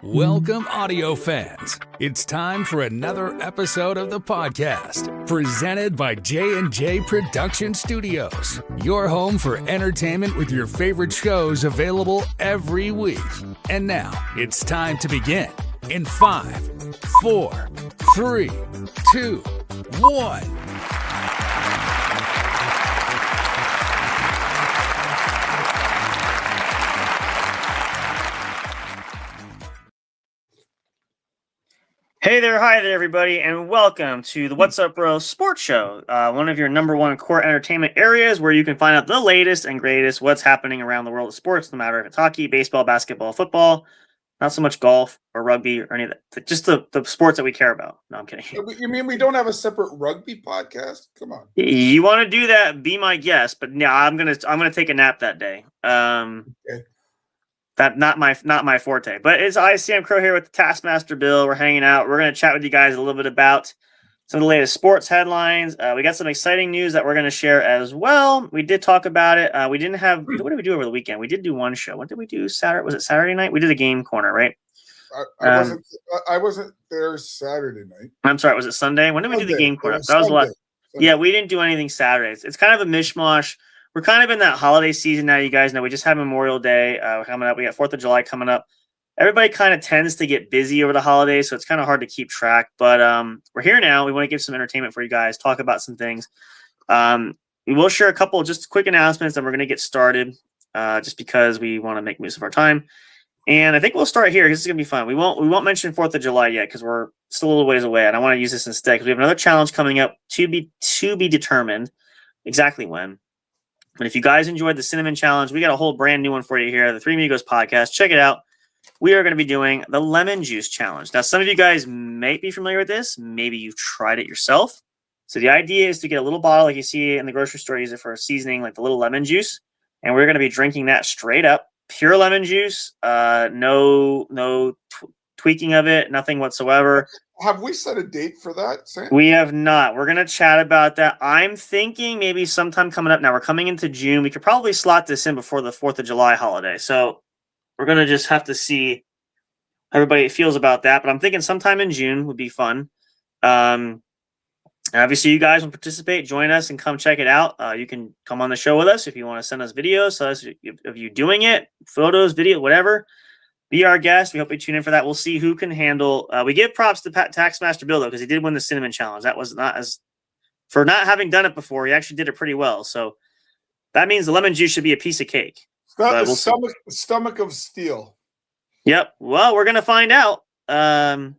Welcome, audio fans. It's time for another episode of the podcast, presented by j&j Production Studios, your home for entertainment with your favorite shows available every week. And now, it's time to begin. In 5, 4, 3, 2, 1. Hey there, hi there, everybody, and welcome to the What's Up Bro Sports Show, one of your number one core entertainment areas where you can find out the latest and greatest what's happening around the world of sports, no matter if it's hockey, baseball, basketball, football, not so much golf or rugby or any of that, just the sports that we care about. No, I'm kidding. You mean we don't have a separate rugby podcast? Come on. You want to do that? Be my guest, but yeah, I'm gonna take a nap that day. Okay. That not my forte, but it's ICM Crow here with the Taskmaster Bill. We're hanging out. We're going to chat with you guys a little bit about some of the latest sports headlines. We got some exciting news that we're going to share as well. We did talk about it. We didn't have. What did we do over the weekend? We did do one show. What did we do Saturday? Was it Saturday night? We did a game corner, right? I wasn't there Saturday night. I'm sorry. Was it Sunday? When did we do the game corner? That was a lot. Yeah, we didn't do anything Saturdays. It's kind of a mishmash. We're kind of in that holiday season now, you guys know. We just had Memorial Day coming up. We got 4th of July coming up. Everybody kind of tends to get busy over the holidays, so it's kind of hard to keep track. But we're here now. We want to give some entertainment for you guys, talk about some things. We will share a couple just quick announcements, and we're going to get started just because we want to make use of our time. And I think we'll start here. This is going to be fun. We won't mention 4th of July yet because we're still a little ways away, and I want to use this instead because we have another challenge coming up to be determined exactly when. But if you guys enjoyed the Cinnamon Challenge, we got a whole brand new one for you here, the Three Amigos podcast. Check it out. We are going to be doing the Lemon Juice Challenge. Now, some of you guys may be familiar with this. Maybe you've tried it yourself. So the idea is to get a little bottle like you see in the grocery store, use it for seasoning, like the little lemon juice. And we're going to be drinking that straight up. Pure lemon juice. No tweaking of it. Nothing whatsoever. Have we set a date for that, Sam? We have not. We're going to chat about that. I'm thinking maybe sometime coming up. Now, we're coming into June. We could probably slot this in before the 4th of July holiday. So we're going to just have to see how everybody feels about that. But I'm thinking sometime in June would be fun. And obviously, you guys will participate. Join us and come check it out. You can come on the show with us if you want to send us videos of you doing it, photos, video, whatever. Be our guest. We hope you tune in for that. We'll see who can handle. We give props to Taskmaster Bill, though, because he did win the Cinnamon Challenge. That was not as for not having done it before. He actually did it pretty well. So that means the lemon juice should be a piece of cake. Stomach of steel. Yep. Well, we're gonna find out. Sour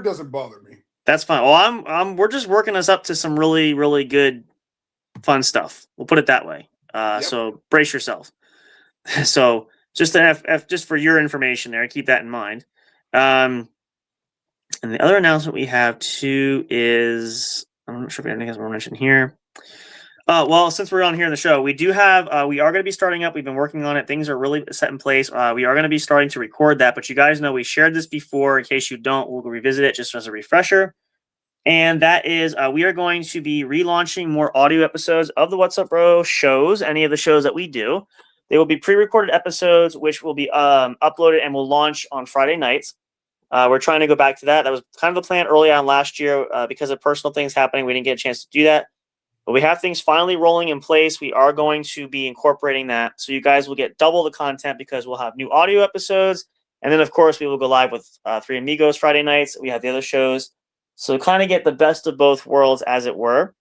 doesn't bother me. That's fine. Well, we're just working us up to some really, really good, fun stuff. We'll put it that way. Yep. So brace yourself. So. Just an just for your information there. Keep that in mind. And the other announcement we have too is I'm not sure if anything else we're mentioning here. Well, since we're on here in the show, we do have we are going to be starting up. We've been working on it. Things are really set in place. We are going to be starting to record that. But you guys know we shared this before. In case you don't, we'll revisit it just as a refresher. And that is we are going to be relaunching more audio episodes of the What's Up Bro shows. Any of the shows that we do. They will be pre-recorded episodes, which will be uploaded and will launch on Friday nights. We're trying to go back to that. That was kind of the plan early on last year. Because of personal things happening, we didn't get a chance to do that. But we have things finally rolling in place. We are going to be incorporating that. So you guys will get double the content because we'll have new audio episodes. And then, of course, we will go live with Three Amigos Friday nights. We have the other shows. So kind of get the best of both worlds, as it were.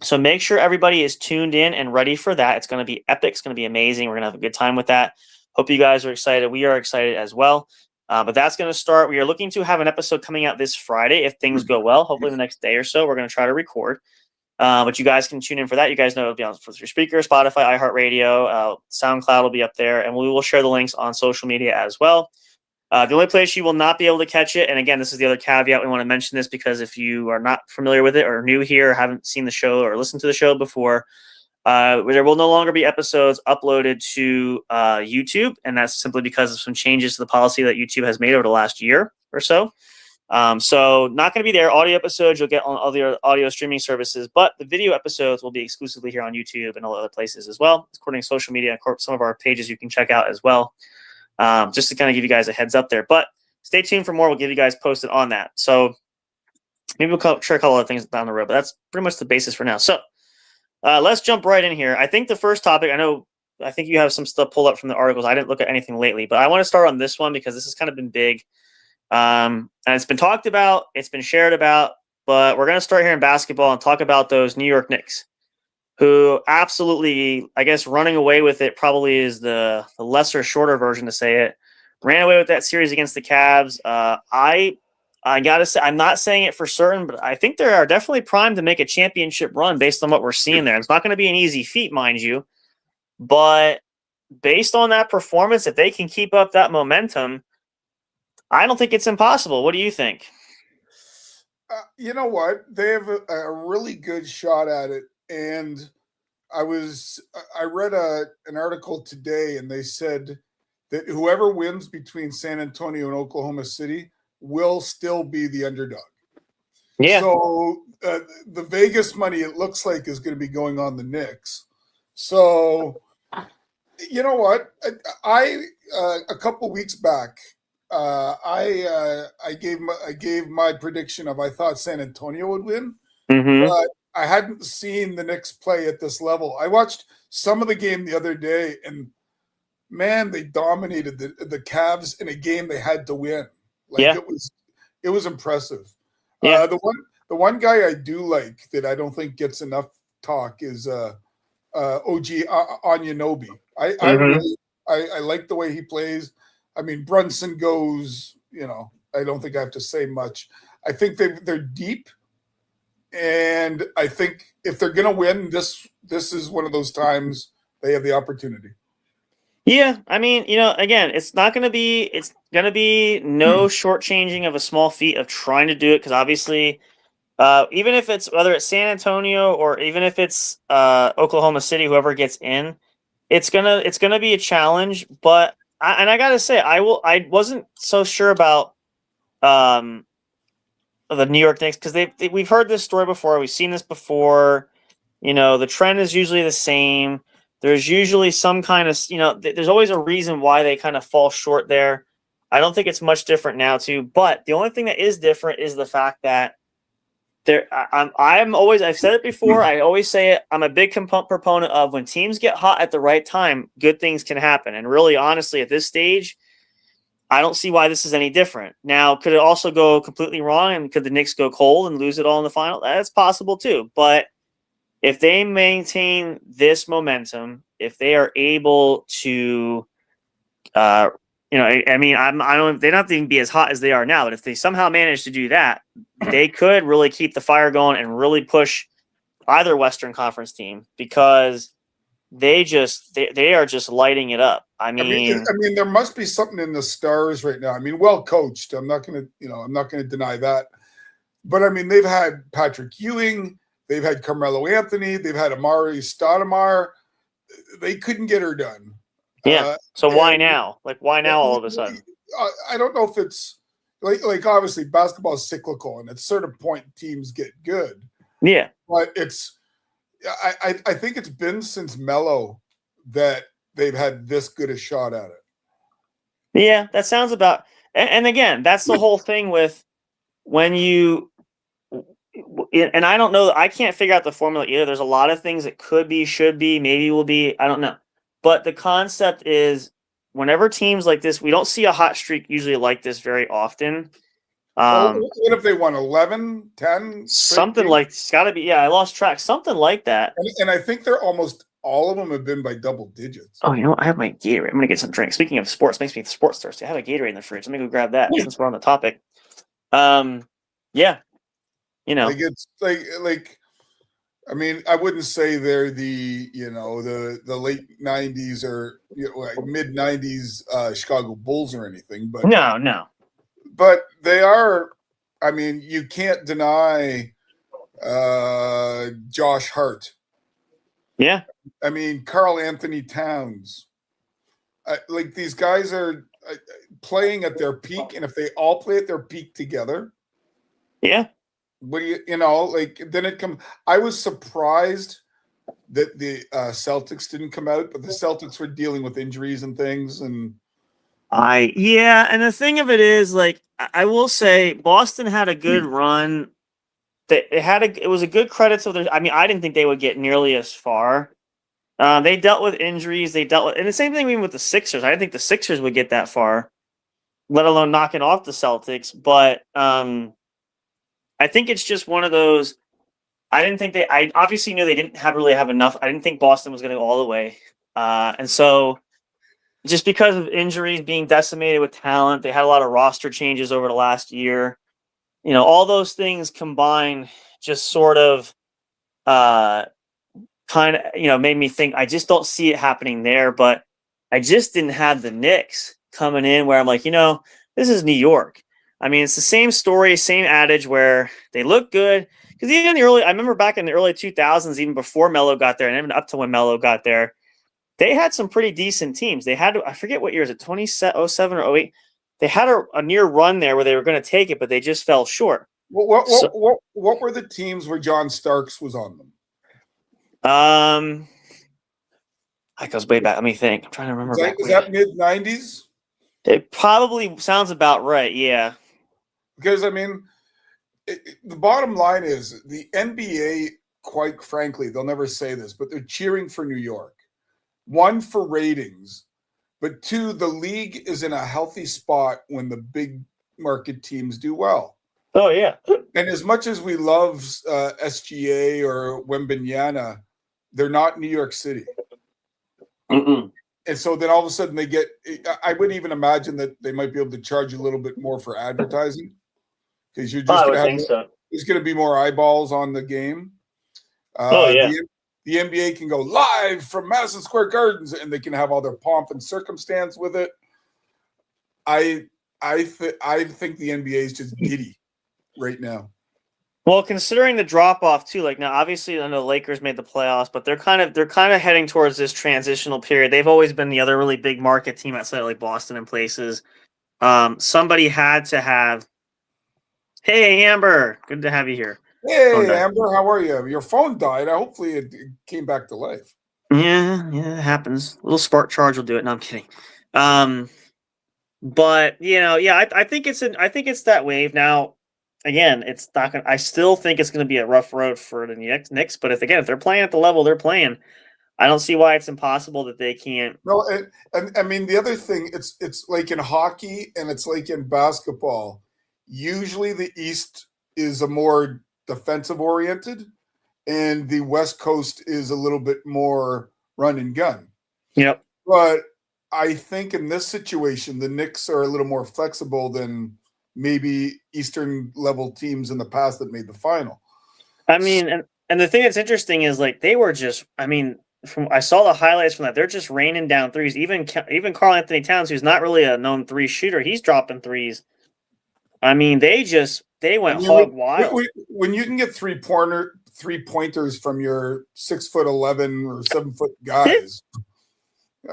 So make sure everybody is tuned in and ready for that. It's going to be epic. It's going to be amazing. We're going to have a good time with that. Hope you guys are excited. We are excited as well. But that's going to start. We are looking to have an episode coming out this Friday if things go well. Hopefully the next day or so, we're going to try to record. But you guys can tune in for that. You guys know it'll be on your speaker, Spotify, iHeartRadio, SoundCloud will be up there. And we will share the links on social media as well. The only place you will not be able to catch it, and again, this is the other caveat. We want to mention this because if you are not familiar with it or new here, or haven't seen the show or listened to the show before, there will no longer be episodes uploaded to YouTube, and that's simply because of some changes to the policy that YouTube has made over the last year or so. So not going to be there. Audio episodes you'll get on other audio streaming services, but the video episodes will be exclusively here on YouTube and all other places as well, according to social media and some of our pages you can check out as well. just to kind of give you guys a heads up there. But stay tuned for more. We'll give you guys posted on that. So maybe we'll share a couple other things down the road, but that's pretty much the basis for now. So let's jump right in here. I think the first topic, I think you have some stuff pulled up from the articles. I didn't look at anything lately, but I want to start on this one because this has kind of been big. And it's been talked about, it's been shared about, but we're going to start here in basketball and talk about those New York Knicks, who absolutely, I guess, running away with it probably is the lesser, shorter version to say it. Ran away with that series against the Cavs. I got to say, I'm not saying it for certain, but I think they are definitely primed to make a championship run based on what we're seeing there. It's not going to be an easy feat, mind you, but based on that performance, if they can keep up that momentum, I don't think it's impossible. What do you think? You know what? They have a really good shot at it. And I read an article today, and they said that whoever wins between San Antonio and Oklahoma City will still be the underdog. Yeah. So the Vegas money, it looks like, is going to be going on the Knicks. So you know what? I a couple weeks back, I gave my prediction of I thought San Antonio would win, but I hadn't seen the Knicks play at this level. I watched some of the game the other day, and man, they dominated the Cavs in a game they had to win. It was impressive. Yeah. The one guy I do like that I don't think gets enough talk is OG Anunoby. I like the way he plays. I mean, Brunson goes, I don't think I have to say much. I think they're deep, and I think if they're going to win, this is one of those times they have the opportunity. Yeah, I mean, again, it's going to be no shortchanging of a small feat of trying to do it, because obviously, even if it's whether it's San Antonio or even if it's Oklahoma City, whoever gets in, it's gonna be a challenge. But I gotta say, I wasn't so sure about the New York Knicks, because we've heard this story before, we've seen this before. The trend is usually the same. There's usually some kind of, there's always a reason why they kind of fall short there. I don't think it's much different now too, but the only thing that is different is the fact that I've said it before, I always say it, I'm a big proponent of when teams get hot at the right time, good things can happen. And really, honestly, at this stage, I don't see why this is any different. Now, could it also go completely wrong, and could the Knicks go cold and lose it all in the final? That's possible too, but if they maintain this momentum, if they are able to, I don't. They don't have to even be as hot as they are now, but if they somehow manage to do that, they could really keep the fire going and really push either Western Conference team, because they are just lighting it up. I mean, there must be something in the stars right now. I mean, well coached. I'm not going to deny that, but I mean, they've had Patrick Ewing. They've had Carmelo Anthony. They've had Amari Stoudemire. They couldn't get her done. Yeah. So why now? Why now all of a sudden? I don't know if it's like obviously basketball is cyclical, and at a certain point teams get good. Yeah. But I think it's been since Melo that they've had this good a shot at it. Yeah, that sounds about. And again, that's the whole thing with when you. And I don't know. I can't figure out the formula either. There's a lot of things that could be, should be, maybe will be. I don't know. But the concept is, whenever teams like this, we don't see a hot streak usually like this very often. What if they won 11, 10? Something 15? It's got to be. Yeah, I lost track. Something like that. And I think they're almost all of them have been by double digits. Oh, I have my Gatorade. I'm going to get some drink. Speaking of sports, makes me sports thirsty. I have a Gatorade in the fridge. Let me go grab that since we're on the topic. Yeah. It's I mean, I wouldn't say they're the late 90s or mid 90s Chicago Bulls or anything, but no. But they are. I mean, you can't deny Josh Hart. Yeah. I mean, Karl Anthony Towns. These guys are playing at their peak, and if they all play at their peak together, yeah. What do then it comes. I was surprised that the Celtics didn't come out, but the Celtics were dealing with injuries and things, and Yeah, and the thing of it is, like, I will say, Boston had a good run. It was a good credit to their. I mean, I didn't think they would get nearly as far. They dealt with injuries. And the same thing even with the Sixers. I didn't think the Sixers would get that far, let alone knocking off the Celtics. But I think it's just one of those. I didn't think I obviously knew they didn't really have enough. I didn't think Boston was going to go all the way, and so just because of injuries, being decimated with talent, they had a lot of roster changes over the last year. All those things combined just sort of kind of, made me think I just don't see it happening there. But I just didn't have the Knicks coming in where I'm like, this is New York. I mean, it's the same story, same adage where they look good. Because even in I remember back in the early 2000s, even before Melo got there and even up to when Melo got there, they had some pretty decent teams. They had, I forget what year, is it 2007 or 08? They had a near run there where they were going to take it, but they just fell short. What were the teams where John Starks was on them? That goes way back. Let me think. I'm trying to remember. Is that mid-90s? It probably sounds about right, yeah. Because, I mean, the bottom line is the NBA, quite frankly, they'll never say this, but they're cheering for New York. One, for ratings, but two, the league is in a healthy spot when the big market teams do well. Oh, yeah. And as much as we love SGA or Wembanyama, they're not New York City. Mm-mm. And so then all of a sudden I would even imagine that they might be able to charge a little bit more for advertising because you're just going to have, there's going to be more eyeballs on the game. Yeah. The NBA can go live from Madison Square Gardens and they can have all their pomp and circumstance with it. I think the NBA is just giddy right now. Well, considering the drop off too, like now obviously I know the Lakers made the playoffs, but they're kind of heading towards this transitional period. They've always been the other really big market team outside of like Boston and places. Somebody had to have. Hey Amber, good to have you here. Hey Amber, how are you? Your phone died. Hopefully it came back to life. Yeah, it happens. A little spark charge will do it. No, I'm kidding. But I think it's that wave now. Again, it's not gonna. I still think it's going to be a rough road for the Knicks. But if they're playing at the level they're playing, I don't see why it's impossible that they can't. No, and I mean the other thing, it's like in hockey and it's like in basketball. Usually the East is a more defensive oriented, and the West Coast is a little bit more run and gun. Yep. But I think in this situation, the Knicks are a little more flexible than maybe Eastern level teams in the past that made the final. I mean, and the thing that's interesting is like they were just. I mean, I saw the highlights from that. They're just raining down threes. Even Karl Anthony Towns, who's not really a known three shooter, he's dropping threes. I mean, they went hog wild. When you can get three pointers from your 6'11" or 7 foot guys,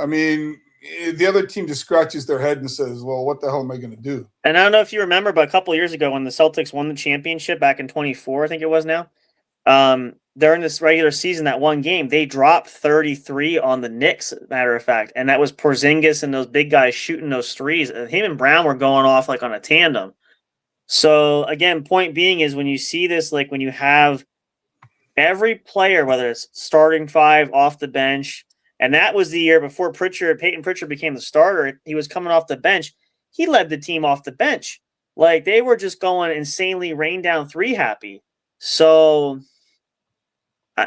I mean, the other team just scratches their head and says, "Well, what the hell am I going to do?" And I don't know if you remember, but a couple of years ago when the Celtics won the championship back in 24, I think it was now. During this regular season, that one game, they dropped 33 on the Knicks, matter of fact. And that was Porzingis and those big guys shooting those threes. Him and Brown were going off like on a tandem. So, again, point being is when you see this, like when you have every player, whether it's starting five, off the bench, and that was the year before Peyton Pritchard became the starter. He was coming off the bench. He led the team off the bench. Like, they were just going insanely rain down three happy. So but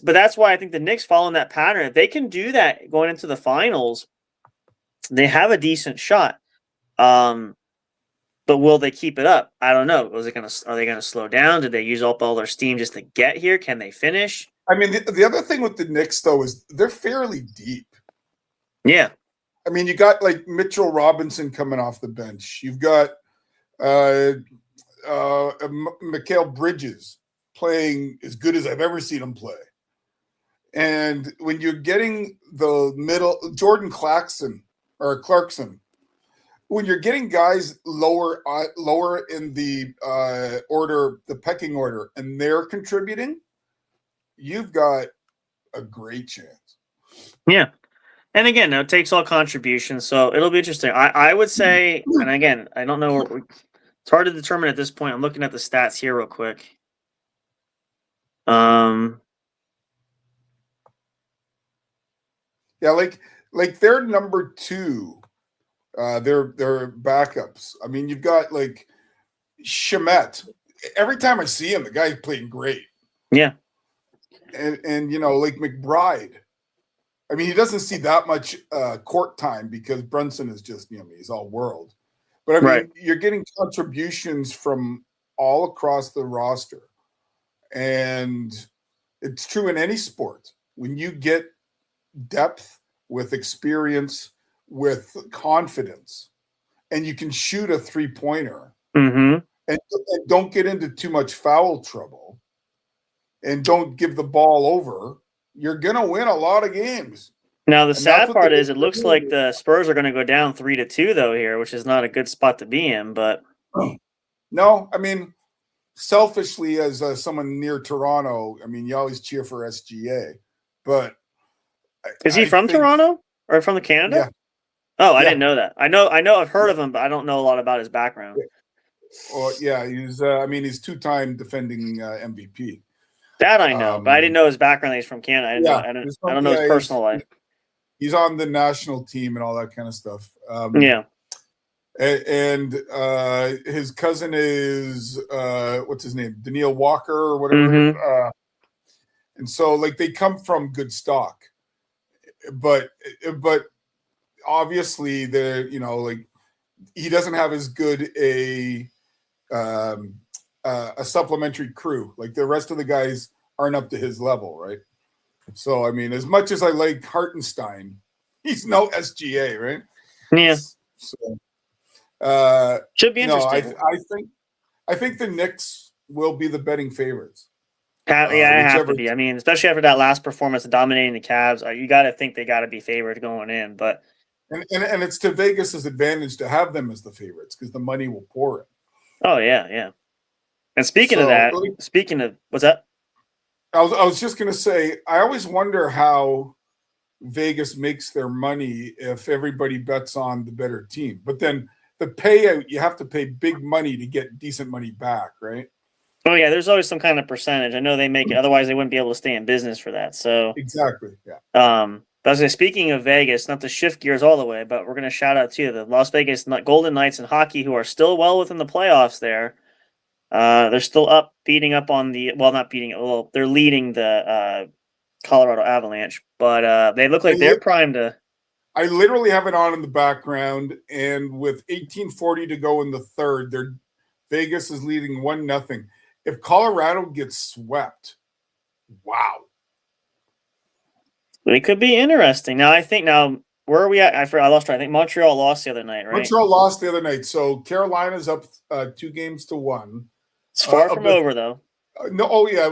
that's why I think the Knicks following that pattern. If they can do that going into the finals, they have a decent shot. But will they keep it up? I don't know. Are they going to slow down? Did they use up all their steam just to get here? Can they finish? I mean, the other thing with the Knicks though is they're fairly deep. Yeah. I mean, you got like Mitchell Robinson coming off the bench. You've got Mikal Bridges playing as good as I've ever seen him play. And when you're getting the middle, Jordan Clarkson, when you're getting guys lower in the order, the pecking order, and they're contributing, you've got a great chance. Yeah. And again, no, it takes all contributions, so it'll be interesting. I would say, and again, I don't know. It's hard to determine at this point. I'm looking at the stats here real quick. Yeah, like they're number 2. They're backups. I mean, you've got like Shemet. Every time I see him, the guy's playing great. Yeah. And like McBride. I mean, he doesn't see that much court time because Brunson is just, he's all world. But I mean, you're getting contributions from all across the roster. And it's true in any sport. When you get depth with experience, with confidence, and you can shoot a 3-pointer, and don't get into too much foul trouble, and don't give the ball over, you're going to win a lot of games. Now, the sad part is it looks like the Spurs are going to go down 3-2, though, here, which is not a good spot to be in. But no, I mean, selfishly, as someone near Toronto, I mean, you always cheer for SGA. But is he from Toronto or from Canada? Yeah. Oh, I didn't know that. I know I've heard of him, but I don't know a lot about his background. Well, yeah, he's 2-time defending MVP. That I know, but I didn't know his background. He's from Canada. I don't know his personal life. He's on the national team and all that kind of stuff. Yeah. And his cousin is what's his name? Daniil Walker or whatever. And so like they come from good stock. But obviously they're, like he doesn't have as good a supplementary crew. Like the rest of the guys aren't up to his level, right? So I mean, as much as I like Hartenstein, he's no SGA, right? Yeah. So should be interesting. I think the Knicks will be the betting favorites. I have to be. I mean, especially after that last performance dominating the Cavs, you got to think they got to be favored going in. But and it's to Vegas's advantage to have them as the favorites because the money will pour in. Oh yeah. And speaking of that, what's that? I was just going to say, I always wonder how Vegas makes their money if everybody bets on the better team. But then the payout, you have to pay big money to get decent money back, right? Oh, yeah, there's always some kind of percentage. I know they make it. Otherwise, they wouldn't be able to stay in business for that. So exactly, yeah. But I was saying, speaking of Vegas, not to shift gears all the way, but we're going to shout out to the Las Vegas Golden Knights in hockey, who are still well within the playoffs there. They're still up, beating up on not beating. Well, they're leading the Colorado Avalanche, but they look like they're primed to. I literally have it on in the background, and with 18:40 to go in the third, Vegas is leading 1-0. If Colorado gets swept, wow. It could be interesting. Now, where are we at? I lost track. I think Montreal lost the other night, right? Montreal lost the other night. So Carolina's up 2-1. It's far from over, though. No, oh yeah.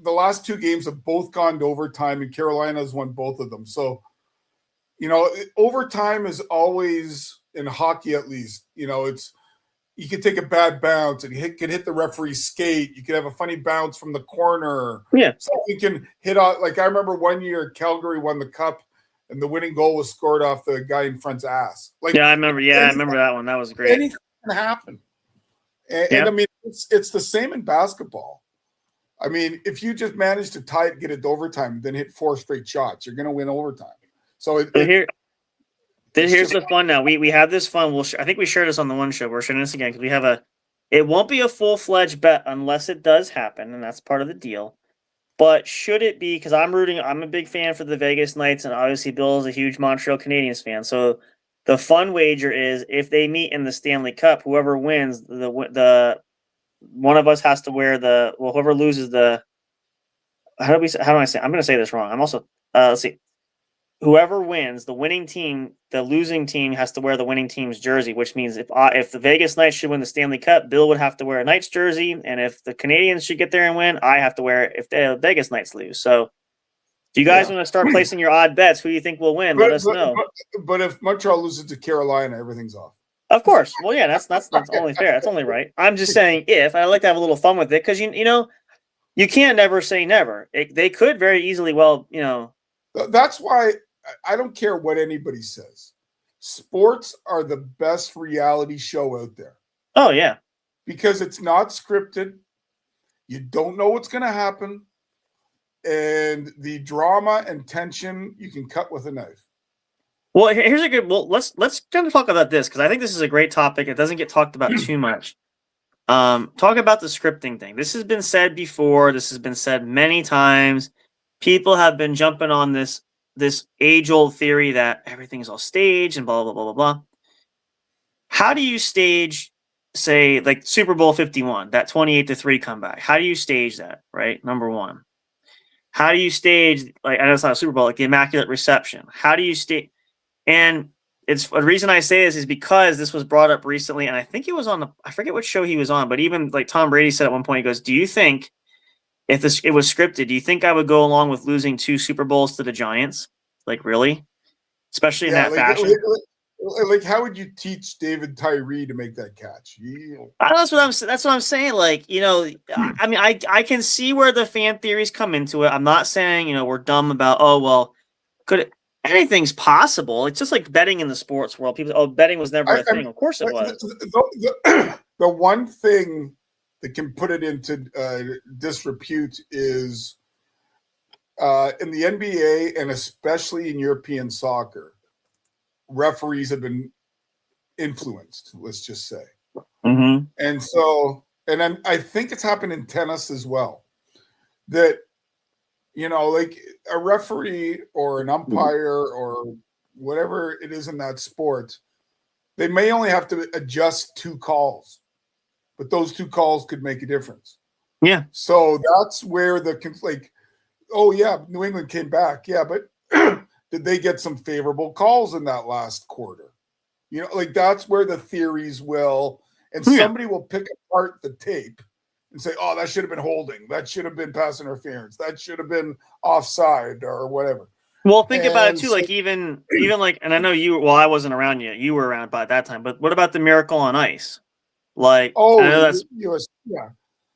The last 2 games have both gone to overtime, and Carolina's won both of them. So, overtime is always, in hockey at least, it's, you could take a bad bounce and could hit the referee's skate. You could have a funny bounce from the corner. Yeah. So you can hit out. Like I remember one year Calgary won the cup and the winning goal was scored off the guy in front's ass. Like, I remember that one. That was great. Anything can happen. And I mean, it's the same in basketball. I mean, if you just manage to tie it, get it to overtime, then hit 4 straight shots, you're going to win overtime. So here's the fun now. We have this fun. I think we shared this on the one show. We're sharing this again because we have it won't be a full-fledged bet unless it does happen, and that's part of the deal. But should it be, because I'm a big fan for the Vegas Knights, and obviously Bill is a huge Montreal Canadiens fan. So the fun wager is if they meet in the Stanley Cup, whoever wins, the one of us has to wear whoever loses how do I say? I'm going to say this wrong. I'm also, let's see. Whoever wins, the winning team, the losing team has to wear the winning team's jersey, which means if the Vegas Knights should win the Stanley Cup, Bill would have to wear a Knights jersey, and if the Canadians should get there and win, I have to wear it if the Vegas Knights lose. So, do you guys want to start placing your odd bets? Who do you think will win? Let us know. But if Montreal loses to Carolina, everything's off. Of course. Well, yeah, that's only fair. That's only right. I'm just saying if. I like to have a little fun with it because you can't never say never. They could very easily. Well, That's why I don't care what anybody says. Sports are the best reality show out there Oh yeah. because it's not scripted. You don't know what's going to happen. And the drama and tension you can cut with a knife. Well, here's a good. Well, let's kind of talk about this because I think this is a great topic. It doesn't get talked about too much. Talk about the scripting thing. This has been said before. This has been said many times. People have been jumping on this age-old theory that everything's all staged and blah blah blah blah blah. How do you stage, say, like Super Bowl 51, that 28-3 comeback? How do you stage that? Right, number one. How do you stage, like, I know it's not a Super Bowl, like the Immaculate Reception? How do you stage? And it's the reason I say this is because this was brought up recently, and I think it was on I forget what show he was on, but even like Tom Brady said at one point, he goes, "Do you think if it was scripted, do you think I would go along with losing 2 Super Bowls to the Giants? Like, really? Especially in that fashion?" Like, how would you teach David Tyree to make that catch? That's what I'm saying. Like, I mean, I can see where the fan theories come into it. I'm not saying, we're dumb about, oh, well, anything's possible. It's just like betting in the sports world. People, betting was never a thing. Of course it was. The one thing that can put it into disrepute is in the NBA and especially in European soccer, referees have been influenced, let's just say. Mm-hmm. And so, I think it's happened in tennis as well, that, like a referee or an umpire or whatever it is in that sport, they may only have to adjust 2 calls, but those 2 calls could make a difference. Yeah. So that's where oh yeah, New England came back. Yeah, but did they get some favorable calls in that last quarter? Like that's where the theories will, and somebody will pick apart the tape and say, "Oh, that should have been holding. That should have been pass interference. That should have been offside or whatever." Well, think about it too. Like even like, and I know you. Well, I wasn't around yet. You were around by that time. But what about the Miracle on Ice? Like, I know that's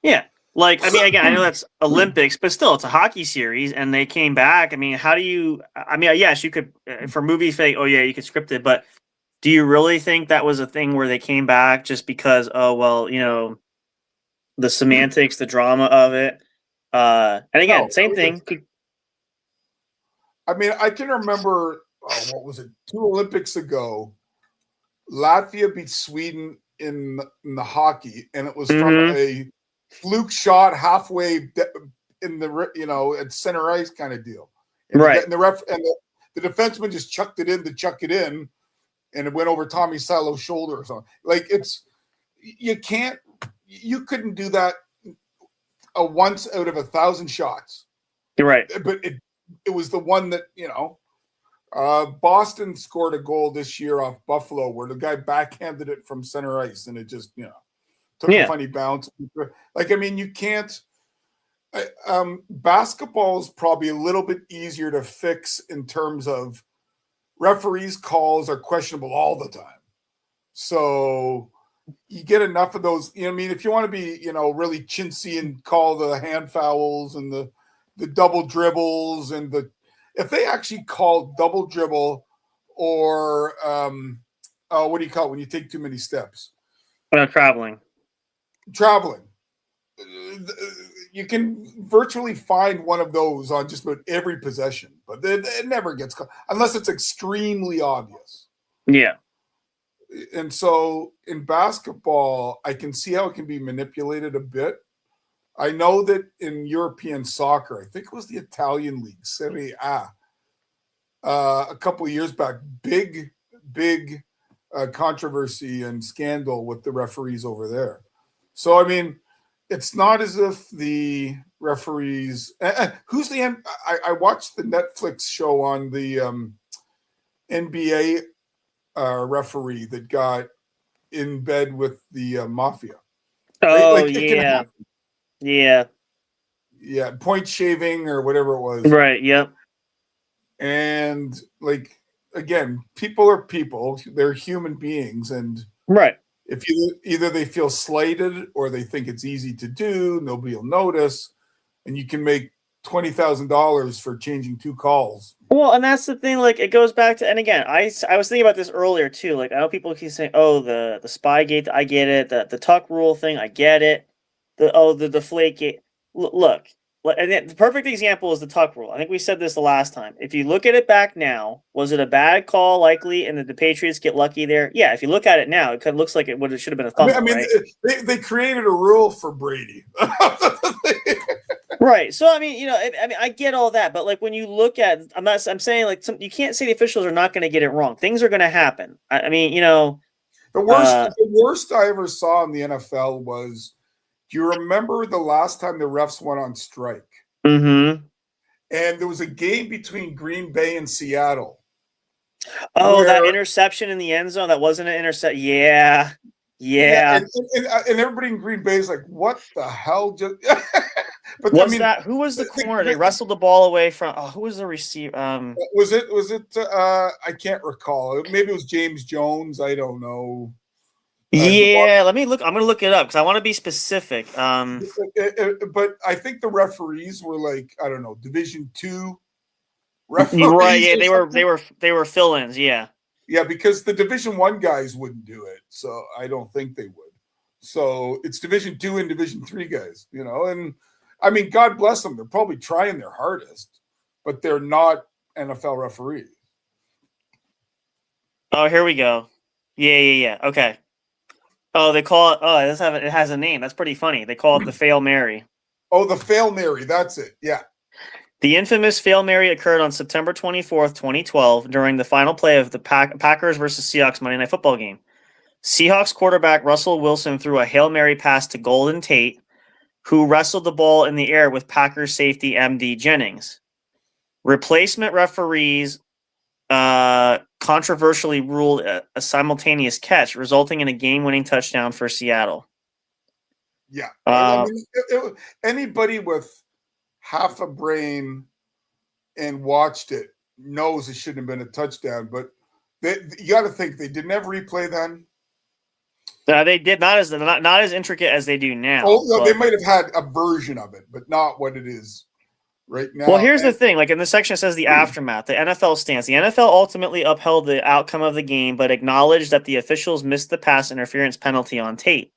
yeah. Like, I mean, again, I know that's Olympics, but still, it's a hockey series, and they came back. I mean, how do you? I mean, yes, you could for movie fake. Oh yeah, you could script it, but do you really think that was a thing where they came back just because? Oh well, the semantics, the drama of it, and again, same thing. I mean, I can remember what was it? 2 Olympics ago, Latvia beat Sweden in the hockey, and it was from a fluke shot halfway in the at center ice kind of deal, and right? And the defenseman just chucked it in to chuck it in, and it went over Tommy Salo's shoulder or something. Like you couldn't do that once out of 1,000 shots. You're right, but it was the one that Boston scored a goal this year off Buffalo where the guy backhanded it from center ice, and it just took a funny bounce. Like, I mean, you can't. Basketball is probably a little bit easier to fix in terms of referees' calls are questionable all the time. So you get enough of those. I mean, if you want to be, really chintzy and call the hand fouls and the double dribbles and if they actually call double dribble or what do you call it when you take too many steps? Traveling. You can virtually find one of those on just about every possession, but it never gets called unless it's extremely obvious. Yeah. And so in basketball, I can see how it can be manipulated a bit. I know that in European soccer, I think it was the Italian league, Serie A, a couple of years back, big controversy and scandal with the referees over there. So, I mean, it's not as if the referees who's the I watched the Netflix show on the NBA referee that got in bed with the mafia. Oh, right? Yeah, point shaving or whatever it was. Right, yep. And like, again, people are people. They're human beings, and right. If either they feel slighted or they think it's easy to do, nobody will notice, and you can make $20,000 for changing 2 calls. Well, and that's the thing. Like, it goes back to, and again, I was thinking about this earlier too. Like, I know people keep saying, "Oh, the Spygate, I get it. The Tuck rule thing, I get it. The Deflategate." Look, and the perfect example is the Tuck rule. I think we said this the last time. If you look at it back now, was it a bad call? Likely, and did the Patriots get lucky there? Yeah. If you look at it now, it looks like it should have been a fumble. Right? They created a rule for Brady. Right. So I mean, I get all that, but like when you look at, I'm saying like you can't say the officials are not going to get it wrong. Things are going to happen. I mean, the worst I ever saw in the NFL was, do you remember the last time the refs went on strike? Mm-hmm. And there was a game between Green Bay and Seattle. Oh, that interception in the end zone, that wasn't an intercept. Yeah. And everybody in Green Bay is like, what the hell just but who was the corner? They wrestled the ball away from who was the receiver? Was it I can't recall. Maybe it was James Jones, I don't know. Let me look. I'm going to look it up because I want to be specific. But I think the referees were like, I don't know, Division II referees. Right, yeah, they were fill-ins, yeah. Yeah, because the Division I guys wouldn't do it, so I don't think they would. So it's Division II and Division III guys, and I mean, God bless them. They're probably trying their hardest, but they're not NFL referees. Oh, here we go. Yeah. Okay. Oh, they call it. Oh, it has a name. That's pretty funny. They call it the Fail Mary. Oh, the Fail Mary. That's it. Yeah. The infamous Fail Mary occurred on September 24th, 2012, during the final play of the Packers versus Seahawks Monday Night Football game. Seahawks quarterback Russell Wilson threw a Hail Mary pass to Golden Tate, who wrestled the ball in the air with Packers safety M.D. Jennings. Replacement referees controversially ruled a simultaneous catch, resulting in a game-winning touchdown for Seattle. Yeah. I mean, anybody with half a brain and watched it knows it shouldn't have been a touchdown, but you got to think they didn't have replay then. They did not as intricate as they do now. Oh, no, they might have had a version of it, but not what it is right now. Well, here's the thing. Like in the section, it says the aftermath, the NFL stance. The NFL ultimately upheld the outcome of the game, but acknowledged that the officials missed the pass interference penalty on Tate.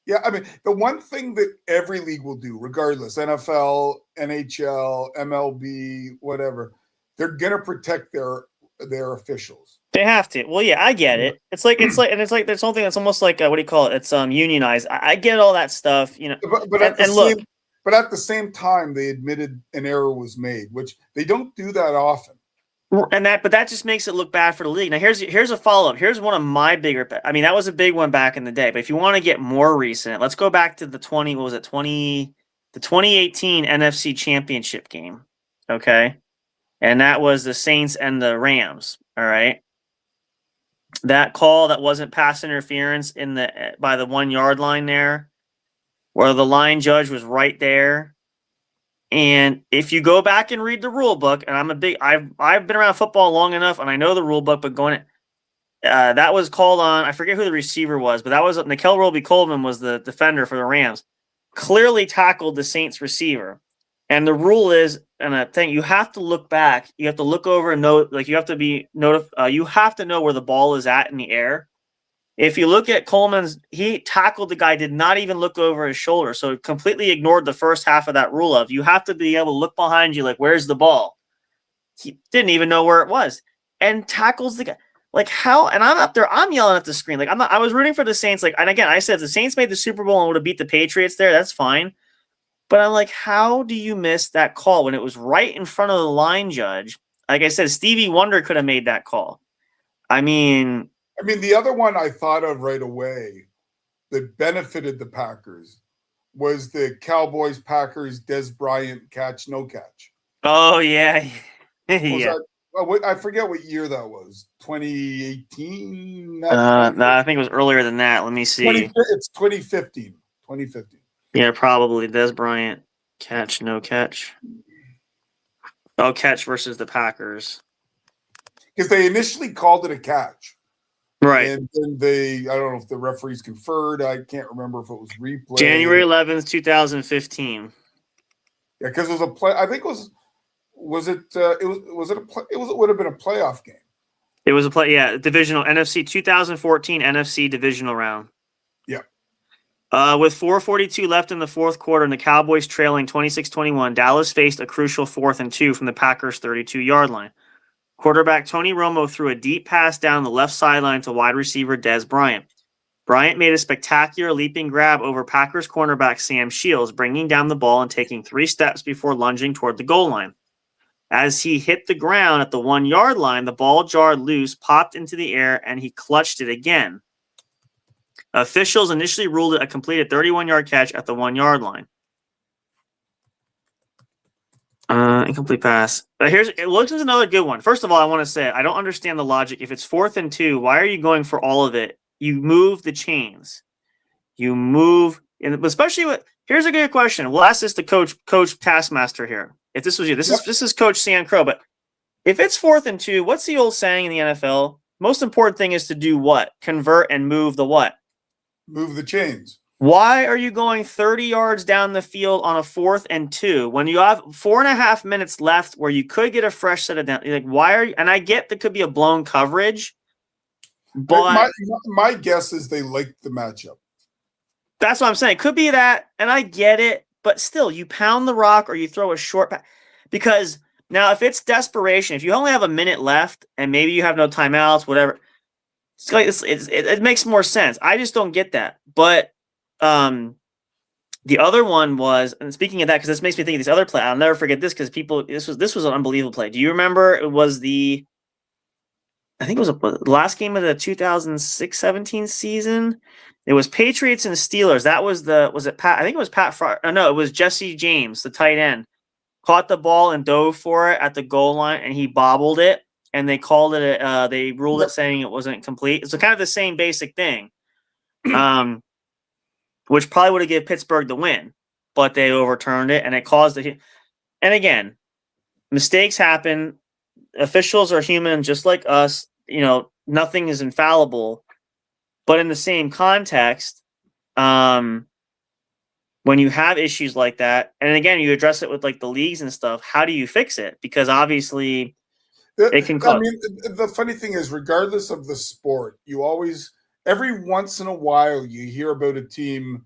Yeah, I mean, the one thing that every league will do, regardless, NFL, NHL, MLB, whatever, they're going to protect their officials. They have to. Well, yeah, I get it. It's like there's something that's almost like what do you call it? It's unionized. I get all that stuff, But at the same time, they admitted an error was made, which they don't do that often. But that just makes it look bad for the league. Now here's a follow up. Here's one of my bigger. I mean, that was a big one back in the day. But if you want to get more recent, let's go back to the 2018 NFC Championship game. Okay, and that was the Saints and the Rams. All right. That call that wasn't pass interference by the 1 yard line there, where the line judge was right there. And if you go back and read the rule book, and I've been around football long enough, and I know the rule book. But that was called on. I forget who the receiver was, but that was Nikel Roby-Coleman was the defender for the Rams. Clearly tackled the Saints receiver. And the rule is, and I think you have to look back. You have to look over and know, like you have to be you have to know where the ball is at in the air. If you look at Coleman's, he tackled the guy, did not even look over his shoulder, so completely ignored the first half of that rule of you have to be able to look behind you, like where's the ball? He didn't even know where it was, and tackles the guy. Like how? And I'm up there, I'm yelling at the screen, like I was rooting for the Saints, like, and again, I said if the Saints made the Super Bowl and would have beat the Patriots there, that's fine. But I'm like, how do you miss that call when it was right in front of the line judge? Like I said, Stevie Wonder could have made that call. I mean, the other one I thought of right away that benefited the Packers was the Cowboys-Packers Dez Bryant catch, no catch. Oh, yeah. Yeah. I forget what year that was. 2018? No, I think it was earlier than that. Let me see. It's 2015. 2015. Yeah, probably. Dez Bryant, catch, no catch. Oh, catch versus the Packers. Because they initially called it a catch. Right. And then I don't know if the referees conferred. I can't remember if it was replay. January 11th, 2015. Yeah, because it was a play. I think it would have been a playoff game. It was a play, yeah, divisional NFC 2014 NFC divisional round. Yeah. With 4:42 left in the fourth quarter and the Cowboys trailing 26-21, Dallas faced a crucial 4th and 2 from the Packers' 32-yard line. Quarterback Tony Romo threw a deep pass down the left sideline to wide receiver Dez Bryant. Bryant made a spectacular leaping grab over Packers cornerback Sam Shields, bringing down the ball and taking 3 steps before lunging toward the goal line. As he hit the ground at the 1-yard line, the ball jarred loose, popped into the air, and he clutched it again. Officials initially ruled it a completed 31-yard catch at the 1-yard line. Incomplete pass. But this is another good one. First of all, I want to say I don't understand the logic. If it's 4th and 2, why are you going for all of it? You move the chains. You move, and especially with. Here's a good question. We'll ask this to Coach Taskmaster here. If this was you, this is Coach Sam Crow. But if it's 4th and 2, what's the old saying in the NFL? Most important thing is to do what? Convert and move the what? Move the chains. Why are you going 30 yards down the field on a 4th and 2 when you have 4.5 minutes left where you could get a fresh set of down? Like, why are you? And I get there could be a blown coverage, but my guess is they like the matchup. That's what I'm saying. Could be that, and I get it, but still, you pound the rock or you throw a short pass. Because now, if it's desperation, if you only have a minute left and maybe you have no timeouts, whatever, it makes more sense. I just don't get that. But the other one was, and speaking of that, because this makes me think of this other play. I'll never forget this because this was an unbelievable play. Do you remember? It was I think it was the last game of the 2006-17 season. It was Patriots and Steelers. That was it Pat? I think it was Pat Fryer. No, it was Jesse James, the tight end. Caught the ball and dove for it at the goal line, and he bobbled it. And they called it. They ruled it saying it wasn't complete. It's kind of the same basic thing, which probably would have given Pittsburgh the win, but they overturned it, and it caused it. And again, mistakes happen. Officials are human, just like us. Nothing is infallible. But in the same context, when you have issues like that, and again, you address it with like the leagues and stuff, how do you fix it? Because obviously it can cause. I mean, the funny thing is, regardless of the sport, you always, every once in a while, you hear about a team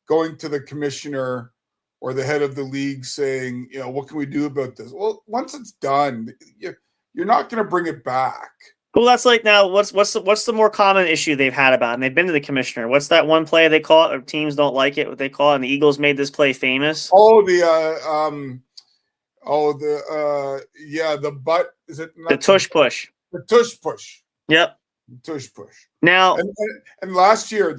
going to the commissioner or the head of the league saying, what can we do about this? Well, once it's done, you're not going to bring it back. Well, that's like now. What's the more common issue they've had about it? And they've been to the commissioner. What's that one play they call it? Or teams don't like it. What they call it? And the Eagles made this play famous. Oh, the butt. Is it not the tush push? The tush push. Yep. Tush push. Now and last year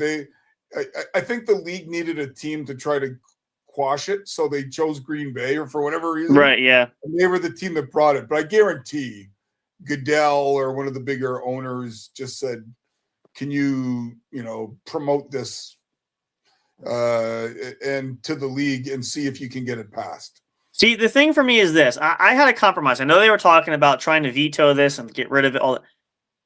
I think the league needed a team to try to quash it, so they chose Green Bay or for whatever reason. Right. Yeah. And they were the team that brought it. But I guarantee Goodell or one of the bigger owners just said, can you, promote this and to the league and see if you can get it passed? See, the thing for me is this. I had a compromise. I know they were talking about trying to veto this and get rid of it.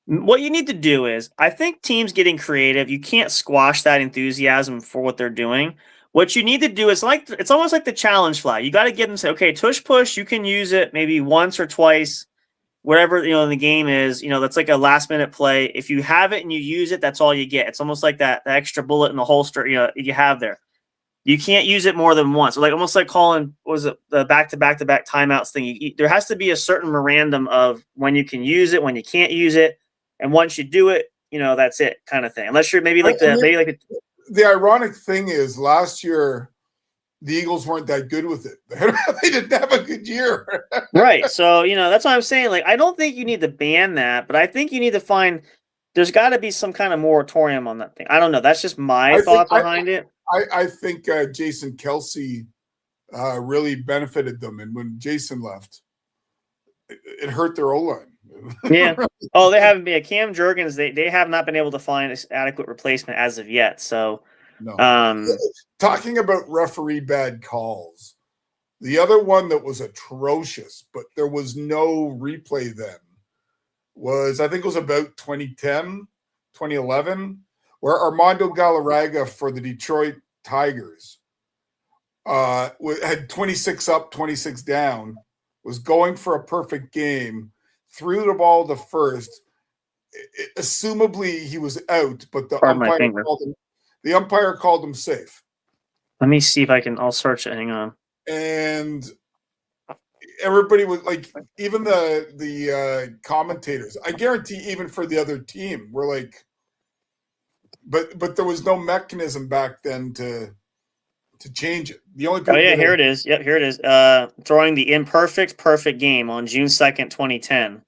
What you need to do is, I think teams getting creative, you can't squash that enthusiasm for what they're doing. What you need to do is it's almost like the challenge flag. You got to give them say, okay, tush push, you can use it maybe once or twice. Whatever in the game is, that's like a last minute play. If you have it and you use it, that's all you get. It's almost like that extra bullet in the holster, you have there. You can't use it more than once. So almost like calling, what was it, the back-to-back timeouts thing. There has to be a certain memorandum of when you can use it, when you can't use it, and once you do it, that's it, kind of thing. Unless you're maybe like the ironic thing is last year the Eagles weren't that good with it. They didn't have a good year. Right. So, that's what I'm saying. Like, I don't think you need to ban that, but I think you need to find there's got to be some kind of moratorium on that thing. I don't know. That's just my thought behind it. I think Jason Kelce really benefited them. And when Jason left, it hurt their O-line. Yeah. Oh, they haven't been. Cam Jurgens, they have not been able to find an adequate replacement as of yet. So, no. Talking about referee bad calls, the other one that was atrocious, but there was no replay then, was I think it was about 2010, 2011, where Armando Galarraga for the Detroit Tigers had 26 up, 26 down, was going for a perfect game, threw the ball to first. Assumably he was out, but the umpire called him safe. Let me see if I'll search it. Hang on. And everybody was like, even the commentators, I guarantee even for the other team, were like, but there was no mechanism back then to change it. The only people here it is. Yep, here it is. Throwing the imperfect perfect game on June 2nd, 2010.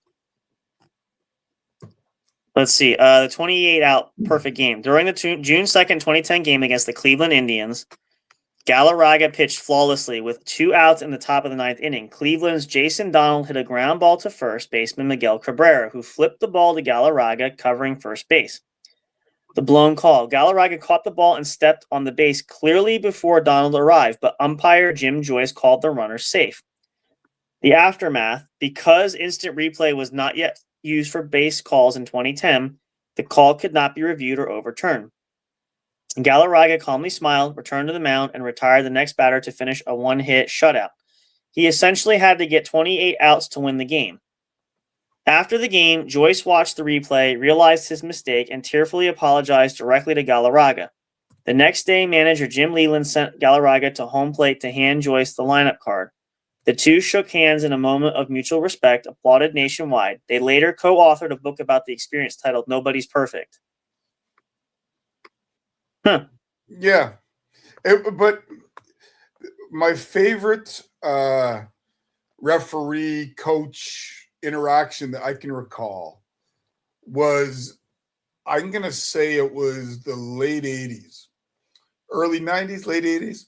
Let's see. The 28 out perfect game. During the June 2nd, 2010 game against the Cleveland Indians, Galarraga pitched flawlessly with 2 outs in the top of the 9th inning. Cleveland's Jason Donald hit a ground ball to first baseman Miguel Cabrera, who flipped the ball to Galarraga, covering first base. The blown call. Galarraga caught the ball and stepped on the base clearly before Donald arrived, but umpire Jim Joyce called the runner safe. The aftermath, because instant replay was not yet used for base calls in 2010, the call could not be reviewed or overturned. Galarraga calmly smiled, returned to the mound, and retired the next batter to finish a 1-hit shutout. He essentially had to get 28 outs to win the game. After the game, Joyce watched the replay, realized his mistake, and tearfully apologized directly to Galarraga. The next day, manager Jim Leland sent Galarraga to home plate to hand Joyce the lineup card. The two shook hands in a moment of mutual respect, applauded nationwide. They later co-authored a book about the experience titled Nobody's Perfect. Huh. Yeah. But my favorite referee coach interaction that I can recall was, I'm going to say it was the late 80s, early 90s, late 80s.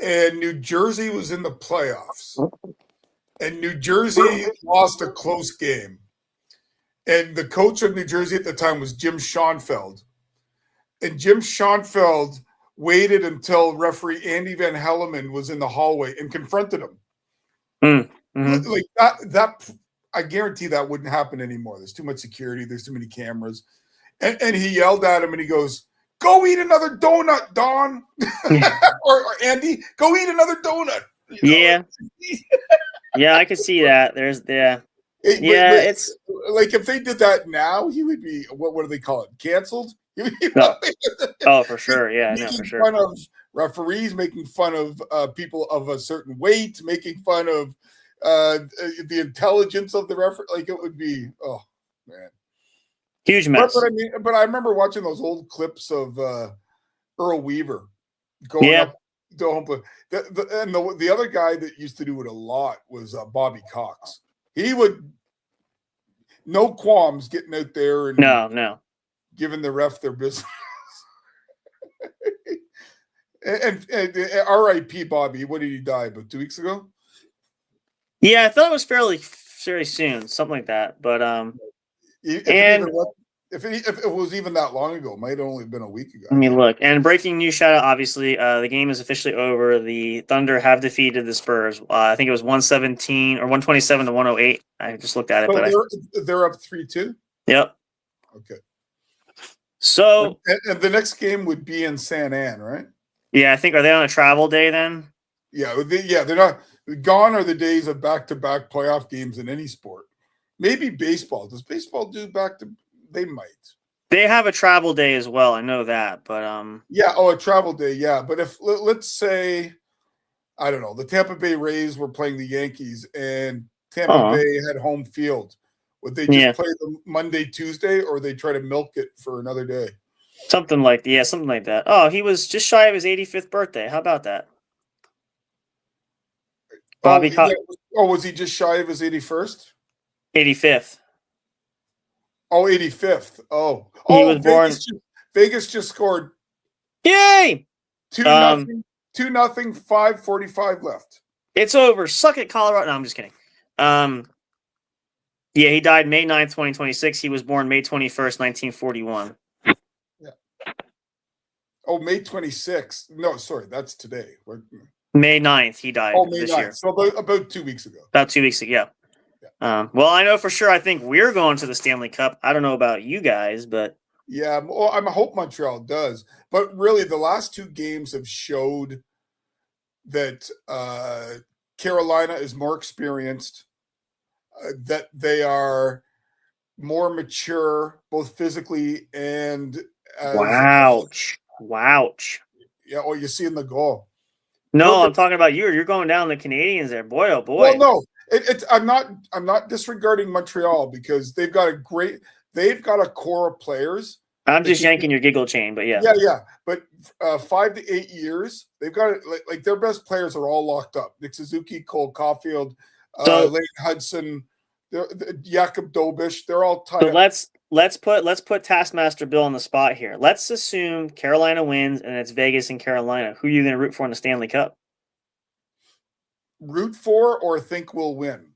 And New Jersey was in the playoffs. And New Jersey lost a close game. And the coach of New Jersey at the time was Jim Schoenfeld. And Jim Schoenfeld waited until referee Andy Van Helleman was in the hallway and confronted him. Mm-hmm. Like that, I guarantee that wouldn't happen anymore. There's too much security. There's too many cameras. And he yelled at him and he goes, "Go eat another donut, Don." or Andy, go eat another donut. Yeah. Yeah, I could see that. It's like if they did that now, he would be, what do they call it? Canceled? Oh, for sure. Yeah, no, for sure. Making fun of referees, making fun of people of a certain weight, making fun of the intelligence of the referee. Like it would be, oh man, huge mess. But I remember watching those old clips of Earl Weaver going up to home plate. The other guy that used to do it a lot was Bobby Cox. He would, no qualms getting out there and no. Giving the ref their business. and R.I.P. Bobby. What did he die? About 2 weeks ago? Yeah, I thought it was fairly soon, something like that. But if it was even that long ago, it might have only been a week ago. Let me look. And breaking news shout out, obviously, the game is officially over. The Thunder have defeated the Spurs. I think it was 117 or 127 to 108. I just looked at it. But they're up 3-2? Yep. Okay. So and the next game would be in San Ann, right? Yeah, I think, are they on a travel day then? Yeah, they're not. Gone are the days of back-to-back playoff games in any sport. Maybe baseball. Does baseball do back-to? They might. They have a travel day as well. I know that, but yeah. Oh, a travel day. Yeah, but if let's say, I don't know, the Tampa Bay Rays were playing the Yankees and Tampa Bay had home field. Would they just play them Monday, Tuesday, or they try to milk it for another day? Something like that. Oh, he was just shy of his 85th birthday. How about that? Bobby Cox. Was he just shy of his 81st? 85th. Oh, 85th. Oh, he was born. Vegas just scored. Yay! 2-0. 5:45 left. It's over. Suck it, Colorado. No, I'm just kidding. Yeah, he died May 9th, 2026. He was born May 21st, 1941. Yeah. Oh, May 26th. No, sorry, that's today. May 9th, he died this year. So about 2 weeks ago. About 2 weeks ago, yeah. Well, I know for sure. I think we're going to the Stanley Cup. I don't know about you guys, but yeah, well, I hope Montreal does. But really, the last two games have showed that Carolina is more experienced, that they are more mature, both physically and as Wouch. yeah. Oh, you see in the goal. No, I'm Perfect. talking about you. You're going down the Canadians there. Boy, oh boy. Well, no, it's I'm not disregarding Montreal because they've got a core of players. I'm just yanking your giggle chain, but yeah. Yeah. But 5 to 8 years, they've got it. Like their best players are all locked up. Nick Suzuki, Cole Caulfield, So Lane Hudson, Jakob Dobish. They're all tied So up. let's put Taskmaster Bill on the spot here. Let's assume Carolina wins and it's Vegas and Carolina. Who are you going to root for in the Stanley Cup? Root for or think will win?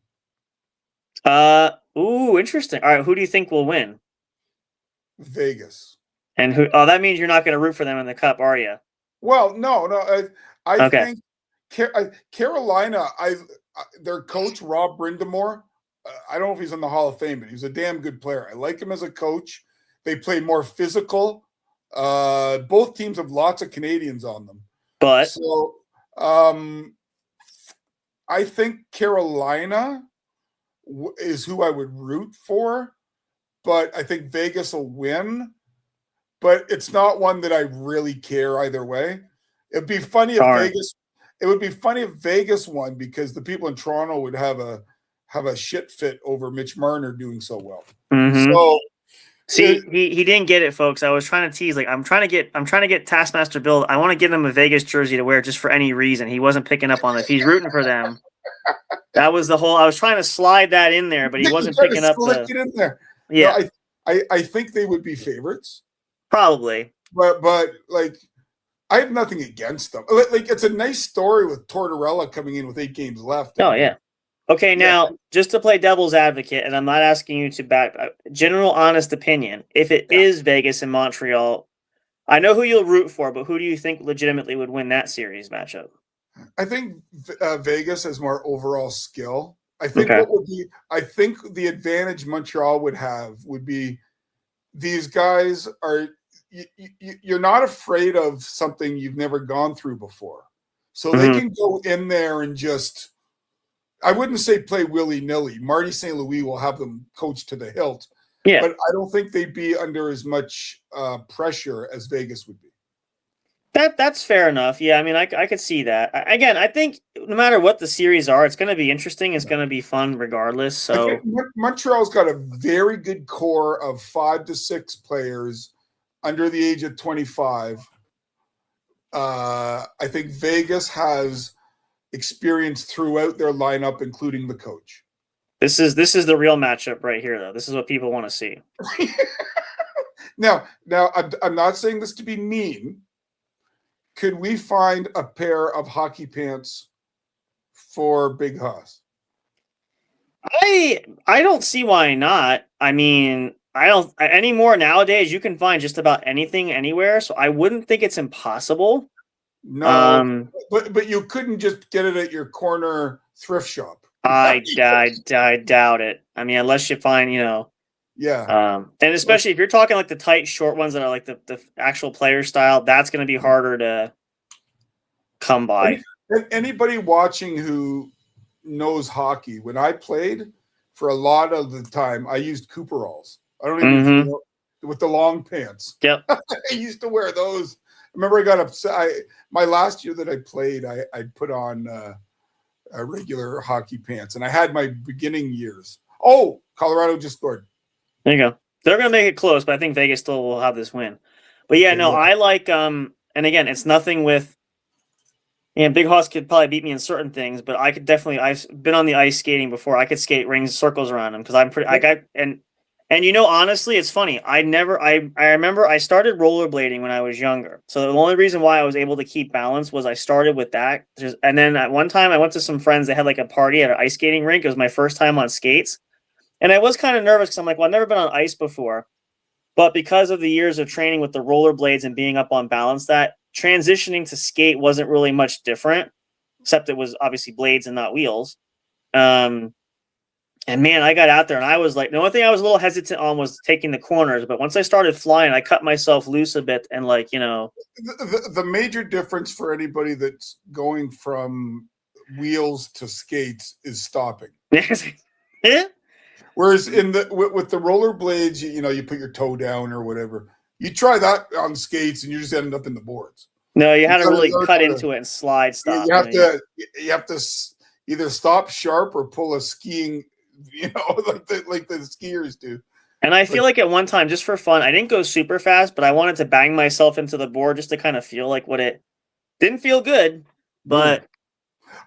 Interesting. All right, who do you think will win? Vegas. And who? Oh, that means you're not going to root for them in the Cup, are you? Well, no. I Okay. think Carolina. Their coach Rob Brindamore. I don't know if he's in the Hall of Fame, but he's a damn good player. I like him as a coach. They play more physical. Both teams have lots of Canadians on them. But So I think Carolina is who I would root for, but I think Vegas will win. But it's not one that I really care either way. It'd be funny if Darn. Vegas. It would be funny if Vegas won because the people in Toronto would have a shit fit over Mitch Marner doing so well. Mhm. So see, he didn't get it, folks. I was trying to tease, like I'm trying to get Taskmaster Bill. I want to get him a Vegas jersey to wear just for any reason. He wasn't picking up on it. If he's rooting for them, that was the whole. I was trying to slide that in there, but he wasn't picking up the. It in there. Yeah, No, I think they would be favorites, probably. but like I have nothing against them. Like it's a nice story with Tortorella coming in with 8 games left. Oh yeah. Okay, now just to play devil's advocate, and I'm not asking you to back general honest opinion. If it is Vegas and Montreal, I know who you'll root for, but who do you think legitimately would win that series matchup? I think Vegas has more overall skill. I think Okay. I think the advantage Montreal would have would be these guys are you're not afraid of something you've never gone through before. So they can go in there and just, I wouldn't say play willy-nilly. Marty St. Louis will have them coached to the hilt. Yeah. But I don't think they'd be under as much pressure as Vegas would be. That's fair enough. Yeah, I mean, I could see that. Again, I think no matter what the series are, it's going to be interesting. It's going to be fun regardless. So Montreal's got a very good core of 5 to 6 players under the age of 25. I think Vegas has experience throughout their lineup, including the coach. this is the real matchup right here, though. This is what people want to see. Now, I'm not saying this to be mean. Could we find a pair of hockey pants for Big Hoss? I don't see why not. I mean, I don't anymore nowadays. You can find just about anything anywhere, so I wouldn't think it's impossible. No, but you couldn't just get it at your corner thrift shop. I doubt it. I mean, unless you find, Yeah. And especially if you're talking like the tight, short ones that are like the actual player style, that's going to be harder to come by. Anybody watching who knows hockey, when I played, for a lot of the time, I used Cooperalls. I don't even know, with the long pants. Yep. I used to wear those. I remember I got upset. My last year that I played, I put on regular hockey pants, and I had my beginning years. Oh, Colorado just scored. There you go. They're going to make it close, but I think Vegas still will have this win. But yeah, no, I like and again, it's nothing with Big Hoss could probably beat me in certain things, but I could definitely, I've been on the ice skating before. I could skate rings, circles around him because I'm pretty, and honestly, it's funny. I remember I started rollerblading when I was younger. So the only reason why I was able to keep balance was I started with that. And then at one time I went to some friends that had like a party at an ice skating rink. It was my first time on skates. And I was kind of nervous because I'm like, well, I've never been on ice before. But because of the years of training with the rollerblades and being up on balance, that transitioning to skate wasn't really much different, except it was obviously blades and not wheels. And man, I got out there and I was like, the only thing I was a little hesitant on was taking the corners. But once I started flying, I cut myself loose a bit. And like, The major difference for anybody that's going from wheels to skates is stopping. yeah. Whereas with the rollerblades, you put your toe down or whatever. You try that on skates and you just end up in the boards. No, you had to really cut into it and slide stop. You have to either stop sharp or pull a skiing, like the skiers do. And I feel like at one time, just for fun, I didn't go super fast, but I wanted to bang myself into the board just to kind of feel like what it didn't feel good. But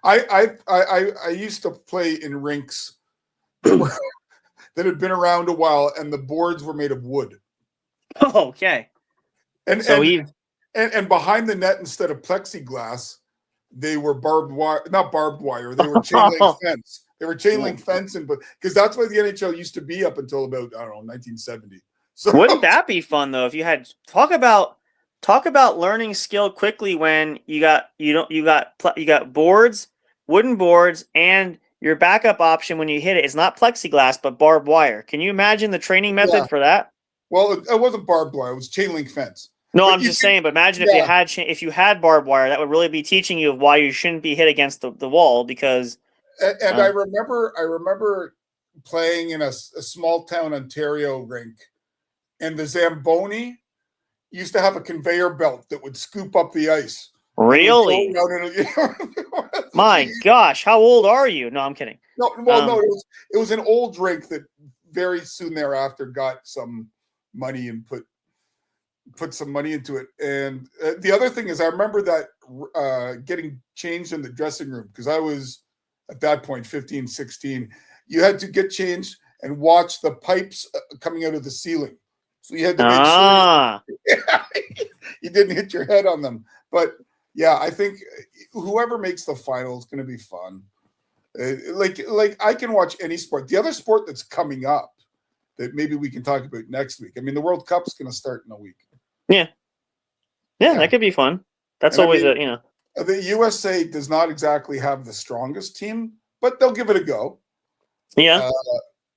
I used to play in rinks that had been around a while, and the boards were made of wood. Oh, okay. And behind the net, instead of plexiglass, they were barbed wire. Not barbed wire. They were chain link fence. They were chain link fence, because that's why the NHL used to be up until about 1970. So wouldn't that be fun though? If you had talk about learning skill quickly when you got boards, wooden boards, and your backup option when you hit it is not plexiglass but barbed wire. Can you imagine the training method for that? Well, it wasn't barbed wire; it was chain link fence. No, I'm just saying. But imagine if you had barbed wire, that would really be teaching you why you shouldn't be hit against the wall. Because I remember playing in a small town Ontario rink, and the Zamboni used to have a conveyor belt that would scoop up the ice. Really? My gosh, how old are you? No, I'm kidding. No, it was an old rink that very soon thereafter got some money and put some money into it. And the other thing is, I remember that getting changed in the dressing room, because I was at that point 15, 16. You had to get changed and watch the pipes coming out of the ceiling. So you had to make sure you didn't hit your head on them. But yeah, I think whoever makes the final is going to be fun. Like I can watch any sport. The other sport that's coming up that maybe we can talk about next week. I mean, the World Cup's going to start in a week. Yeah, that could be fun. That's always The USA does not exactly have the strongest team, but they'll give it a go. Yeah.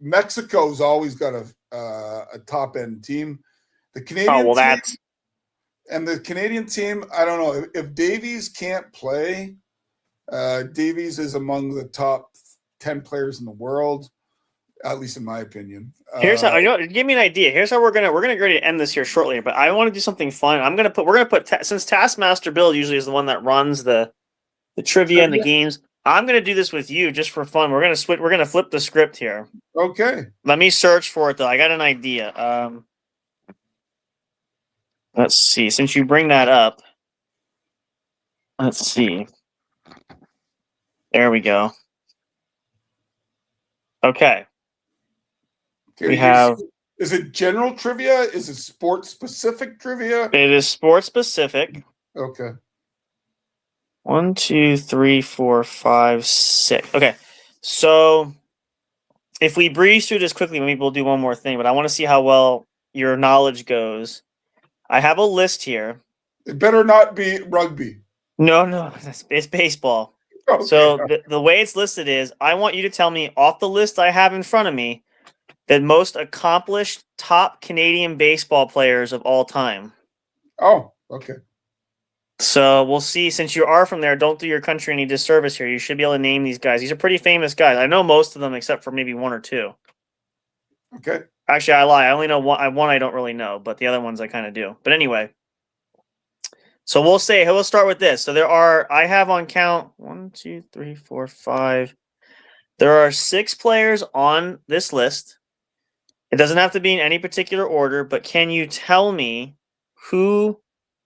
Mexico's always got a top end team. The Canadian team, and the Canadian team, I don't know if Davies can't play. Davies is among the top 10 players in the world, at least in my opinion. Here's how give me an idea. Here's how we're gonna go to end this here shortly. But I want to do something fun. We're gonna put since Taskmaster Bill usually is the one that runs the trivia and the games. I'm gonna do this with you just for fun. We're gonna flip the script here. Okay. Let me search for it though. I got an idea. Let's see. Since you bring that up, let's see. There we go. Okay. We have. Is it general trivia? Is it sports specific trivia? It is sports specific. Okay. 1, 2, 3, 4, 5, 6. Okay. So if we breeze through this quickly, maybe we'll do one more thing, but I want to see how well your knowledge goes. I have a list here. It better not be rugby. No, it's baseball. Okay. So the way it's listed is, I want you to tell me off the list I have in front of me the most accomplished top Canadian baseball players of all time. Oh, okay. So we'll see. Since you are from there, don't do your country any disservice here. You should be able to name these guys. These are pretty famous guys. I know most of them except for maybe one or two. Okay. Actually, I lie. I only know one. One I don't really know, but the other ones I kind of do. But anyway. So we'll start with this. So I have on count 1, 2, 3, 4, 5. There are 6 players on this list. It doesn't have to be in any particular order, but can you tell me who?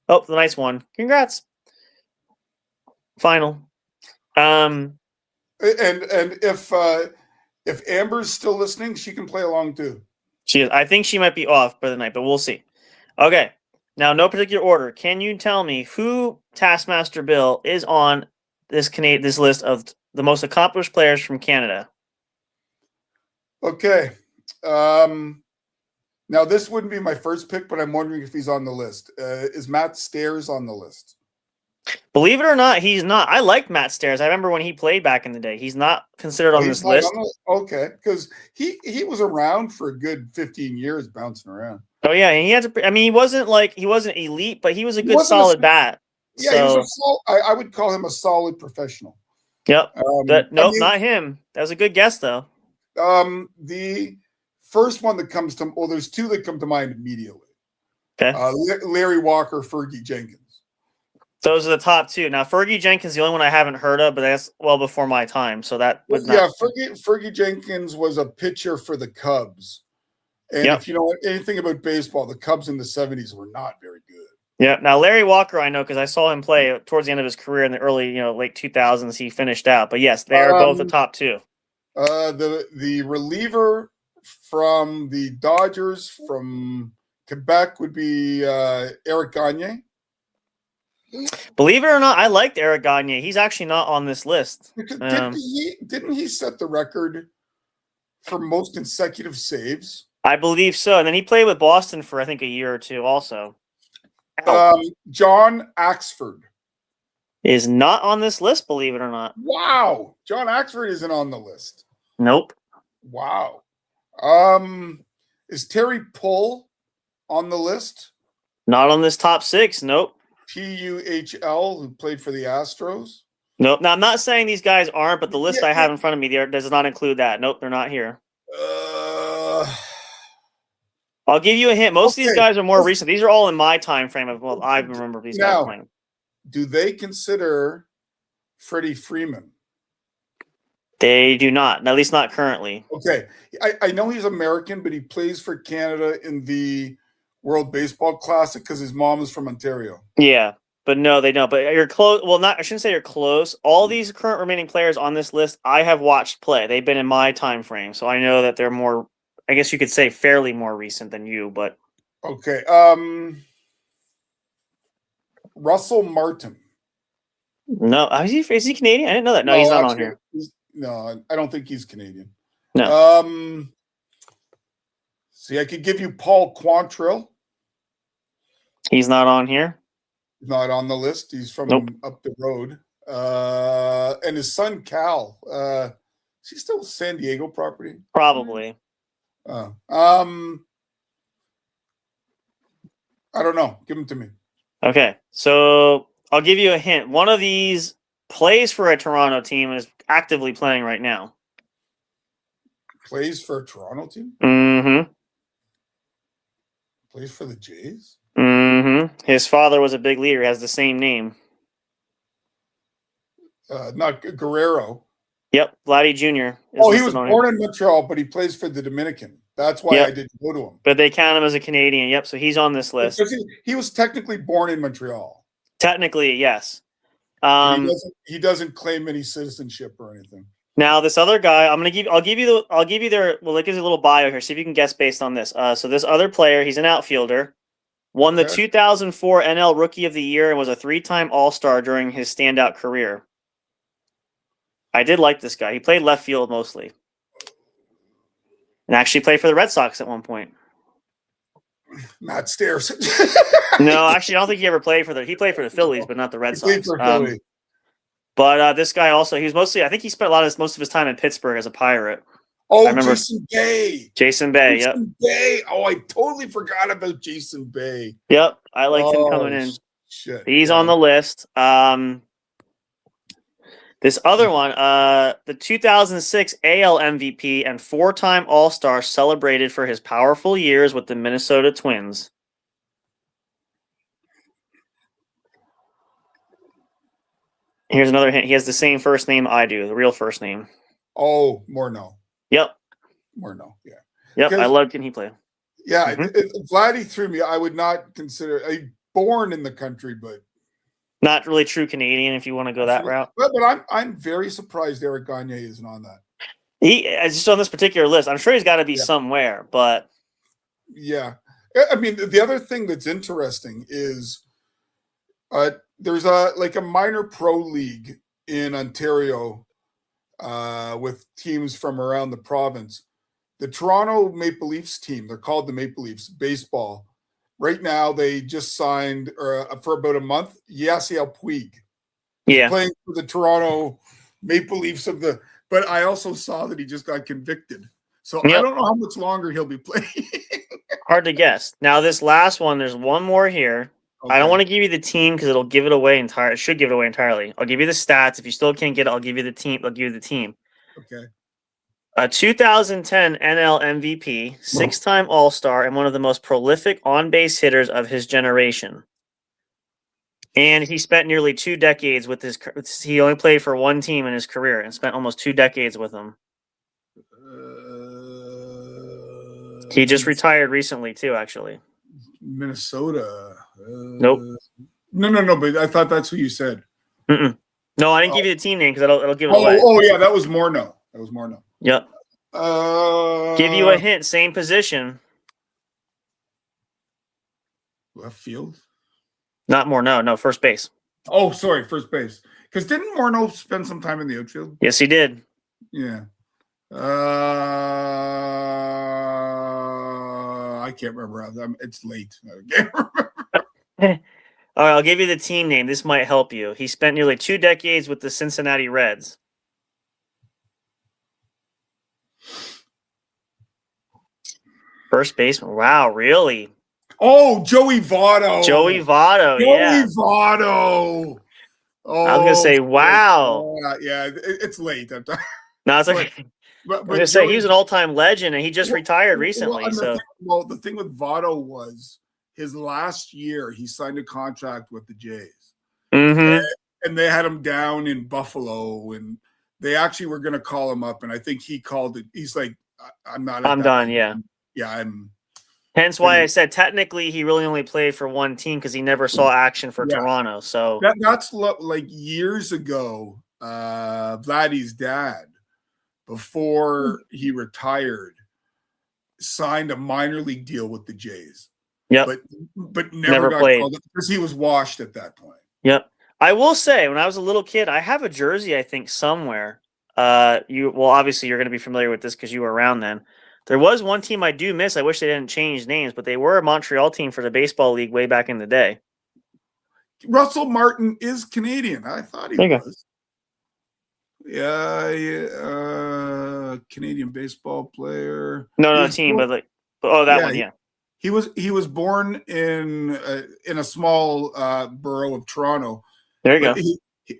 Oh, the nice one. Congrats. Final. And if Amber's still listening, she can play along too. She is. I think she might be off for the night, but we'll see. Okay. Now, no particular order. Can you tell me who Taskmaster Bill is on this list of the most accomplished players from Canada? Okay. Now, this wouldn't be my first pick, but I'm wondering if he's on the list. Is Matt Stairs on the list? Believe it or not, he's not. I liked Matt Stairs. I remember when he played back in the day. He's not considered on this list. Okay, because he was around for a good 15 years, bouncing around. Oh yeah, and he had to. I mean, he wasn't elite, but he was a good solid bat. Yeah, he was I would call him a solid professional. Yep. Not him. That was a good guess, though. The first one that comes to there's two that come to mind immediately. Okay. Larry Walker, Fergie Jenkins. Those are the top two. Now, Fergie Jenkins, the only one I haven't heard of, but that's well before my time. So that would Fergie Jenkins was a pitcher for the Cubs. And if you know anything about baseball, the Cubs in the 70s were not very good. Yeah. Now, Larry Walker, I know because I saw him play towards the end of his career in the early, late 2000s. He finished out. But yes, they are both the top two. The reliever from the Dodgers from Quebec would be Eric Gagne. Believe it or not, I liked Eric Gagne. He's actually not on this list. Didn't he set the record for most consecutive saves? I believe so. And then he played with Boston for, I think, a year or two also. John Axford is not on this list, believe it or not. Wow. John Axford isn't on the list. Nope. Wow. Is Terry Pull on the list? Not on this top six. Nope. Puhl, who played for the Astros? Nope. Now, I'm not saying these guys aren't, but the list I have in front of me there does not include that. Nope, they're not here. I'll give you a hint. Most of these guys are more recent. These are all in my time frame of I remember these guys playing. Do they consider Freddie Freeman? They do not, at least not currently. Okay. I know he's American, but he plays for Canada in the World Baseball Classic because his mom is from Ontario. Yeah, but no, they don't. But you're close. Well, I shouldn't say you're close. All these current remaining players on this list, I have watched play. They've been in my time frame, so I know that they're more, I guess you could say fairly more recent than you, but. Okay. Russell Martin. No, is he Canadian? I didn't know that. No, he's not on here. No, I don't think he's Canadian. No. See, I could give you Paul Quantrill. He's not on here. Not on the list. He's from up the road. And his son Cal. Is he still San Diego property? Probably. I don't know. Give him to me. Okay, so I'll give you a hint. One of these plays for a Toronto team and is actively playing right now. Plays for a Toronto team? Mm-hmm. Plays for the Jays? Mm-hmm. His father was a big leader. He has the same name. Not Guerrero. Yep, Vladdy Jr. He was born in Montreal, but he plays for the Dominican. That's why I didn't go to him. But they count him as a Canadian. Yep, so he's on this list. He was technically born in Montreal. Technically, yes. He doesn't claim any citizenship or anything. Now, this other guy, I'll give you their, well, it gives you a little bio here. See if you can guess based on this. So this other player, he's an outfielder, won the 2004 NL Rookie of the Year and was a 3-time All-Star during his standout career. I did like this guy. He played left field mostly. And actually played for the Red Sox at one point. Matt Stairs. No, actually, I don't think he ever played he played for the Phillies, but not the Red Sox. Played for Philly. But this guy also, he was mostly, I think he spent most of his time in Pittsburgh as a Pirate. Oh, Jason Bay. Jason Bay, yep. Bay. Oh, I totally forgot about Jason Bay. Yep, I liked him coming in. Shit. He's on the list. This other one, the 2006 AL MVP and 4-time All-Star celebrated for his powerful years with the Minnesota Twins. Here's another hint. He has the same first name I do, the real first name. Oh, Morneau. Yep. Morneau, yeah. Yep, I loved him. He played. Yeah, Vladdy threw me. I would not consider born in the country, but not really true Canadian if you want to go that route. But I'm very surprised Eric Gagne isn't on that. He is just on this particular list. I'm sure he's got to be somewhere, but yeah. I mean, the other thing that's interesting is there's a minor pro league in Ontario with teams from around the province. The Toronto Maple Leafs team, they're called the Maple Leafs baseball, right now they just signed for about a month Yasiel Puig. Yeah. Playing for the Toronto Maple Leafs but I also saw that he just got convicted. So I don't know how much longer he'll be playing. Hard to guess. Now, this last one, there's one more here. Okay. I don't want to give you the team because it'll give it away entirely. It should give it away entirely. I'll give you the stats. If you still can't get it, I'll give you the team. I'll give you the team. Okay. A 2010 NL MVP, 6-time All-Star, and one of the most prolific on-base hitters of his generation. And he spent nearly 2 decades with his. He only played for one team in his career and spent almost 2 decades with them. He just retired recently too, actually. Minnesota. Nope. No. But I thought that's who you said. Mm-mm. No, I didn't give you the team name because it'll give it away. Oh yeah, that was Morneau. Yep. Give you a hint. Same position. Left field. Not Morneau. No, first base. Oh, sorry, first base. Because didn't Morneau spend some time in the outfield? Yes, he did. Yeah. I can't remember. It's late. I can't remember. All right, I'll give you the team name. This might help you. He spent nearly 2 decades with the Cincinnati Reds. First baseman. Wow, really? Oh, Joey Votto. Joey Votto. Joey Votto. Oh, I was gonna say, wow. Yeah, it's late. No, it's okay. But I was going to say, he was an all-time legend, and he just retired recently. The thing with Votto was his last year, he signed a contract with the Jays. Mm-hmm. And they had him down in Buffalo, and they actually were going to call him up, and I think he called it. He's like, I'm done, yeah. Yeah, Hence why I said technically he really only played for one team because he never saw action for Toronto. So that's like years ago, Vladdy's dad, before he retired, signed a minor league deal with the Jays. Yep. But never got played called up because he was washed at that point. Yep. I will say, when I was a little kid, I have a jersey, I think, somewhere. Obviously you're going to be familiar with this because you were around then. There was one team I do miss. I wish they didn't change names, but they were a Montreal team for the baseball league way back in the day. Russell Martin is Canadian. I thought he was. Yeah, Canadian baseball player. No, team, but that one, yeah. He was born in a small borough of Toronto. There you go.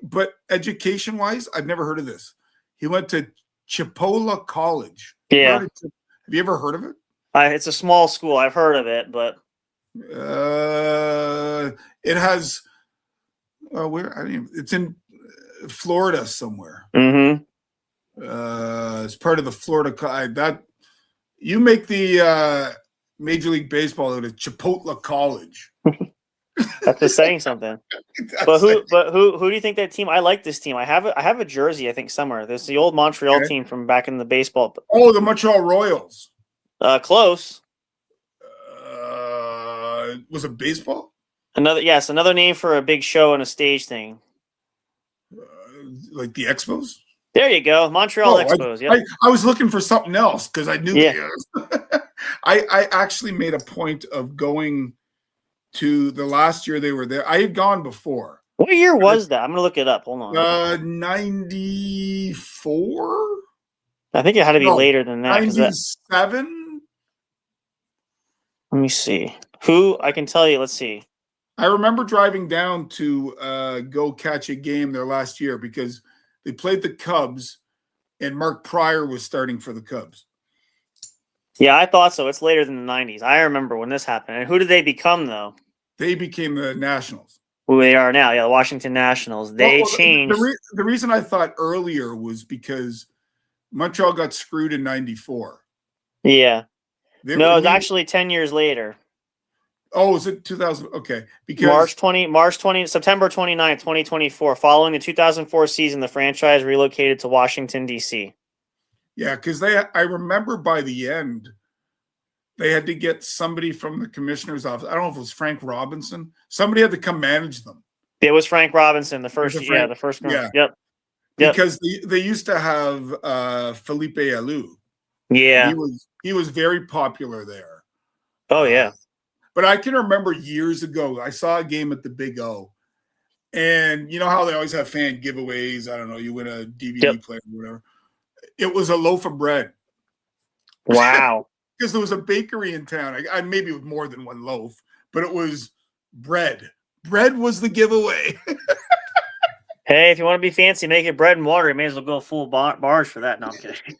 But education-wise, I've never heard of this. He went to Chipola College. Yeah. Have you ever heard of it? It's a small school. I've heard of it, but it has it's in Florida somewhere. Mm-hmm. It's part of the Florida. You make the Major League Baseball out of Chipotle College. That's just saying something. But who do you think that team? I like this team. I have a jersey, I think, somewhere. There's the old Montreal team from back in the baseball. Oh, the Montreal Royals. Close. Was it baseball? Another name for a big show and a stage thing. Like the Expos? There you go. Montreal Expos. Yeah. I was looking for something else because I knew. Yeah. I actually made a point of going to the last year they were there. I had gone before. What year was that? I'm going to look it up. Hold on. 94? I think it had to be later than that. 97? Let me see. Who? I can tell you. Let's see. I remember driving down to go catch a game there last year because they played the Cubs and Mark Pryor was starting for the Cubs. Yeah, I thought so. It's later than the 90s. I remember when this happened. And who did they become, though? They became the Nationals. Who they are now. Yeah, the Washington Nationals. They changed. The reason I thought earlier was because Montreal got screwed in 94. Yeah. It's actually 10 years later. Oh, is it 2000? Okay. Because September 29th, 2024. Following the 2004 season, the franchise relocated to Washington, D.C. Yeah, because I remember by the end, they had to get somebody from the commissioner's office. I don't know if it was Frank Robinson. Somebody had to come manage them. It was Frank Robinson, the first. Yeah. Yep. Because they used to have Felipe Alou. Yeah. He was very popular there. Oh, yeah. But I can remember years ago, I saw a game at the Big O. And you know how they always have fan giveaways? I don't know, you win a DVD player or whatever. It was a loaf of bread. Wow. Because there was a bakery in town. I maybe with more than one loaf, but it was bread. Bread was the giveaway. Hey, if you want to be fancy, make it bread and water. You may as well go full barge for that. No, I'm kidding.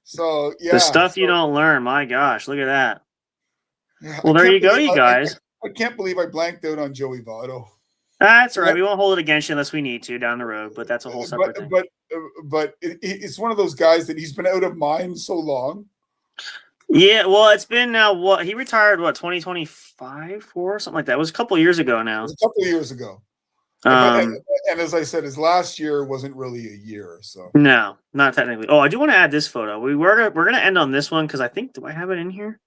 So, yeah. The stuff you don't learn. My gosh, look at that. Yeah, well, there you go, you guys. I can't believe I blanked out on Joey Votto. That's all right. We won't hold it against you unless we need to down the road, but that's a whole separate thing. But it's one of those guys that he's been out of mind so long. Yeah, well, it's been now he retired 2025 or something like that. It was a couple of years ago now. It was a couple of years ago. And as I said, his last year wasn't really a year, so no, not technically. Oh, I do want to add this photo. We're gonna end on this one because I think, do I have it in here?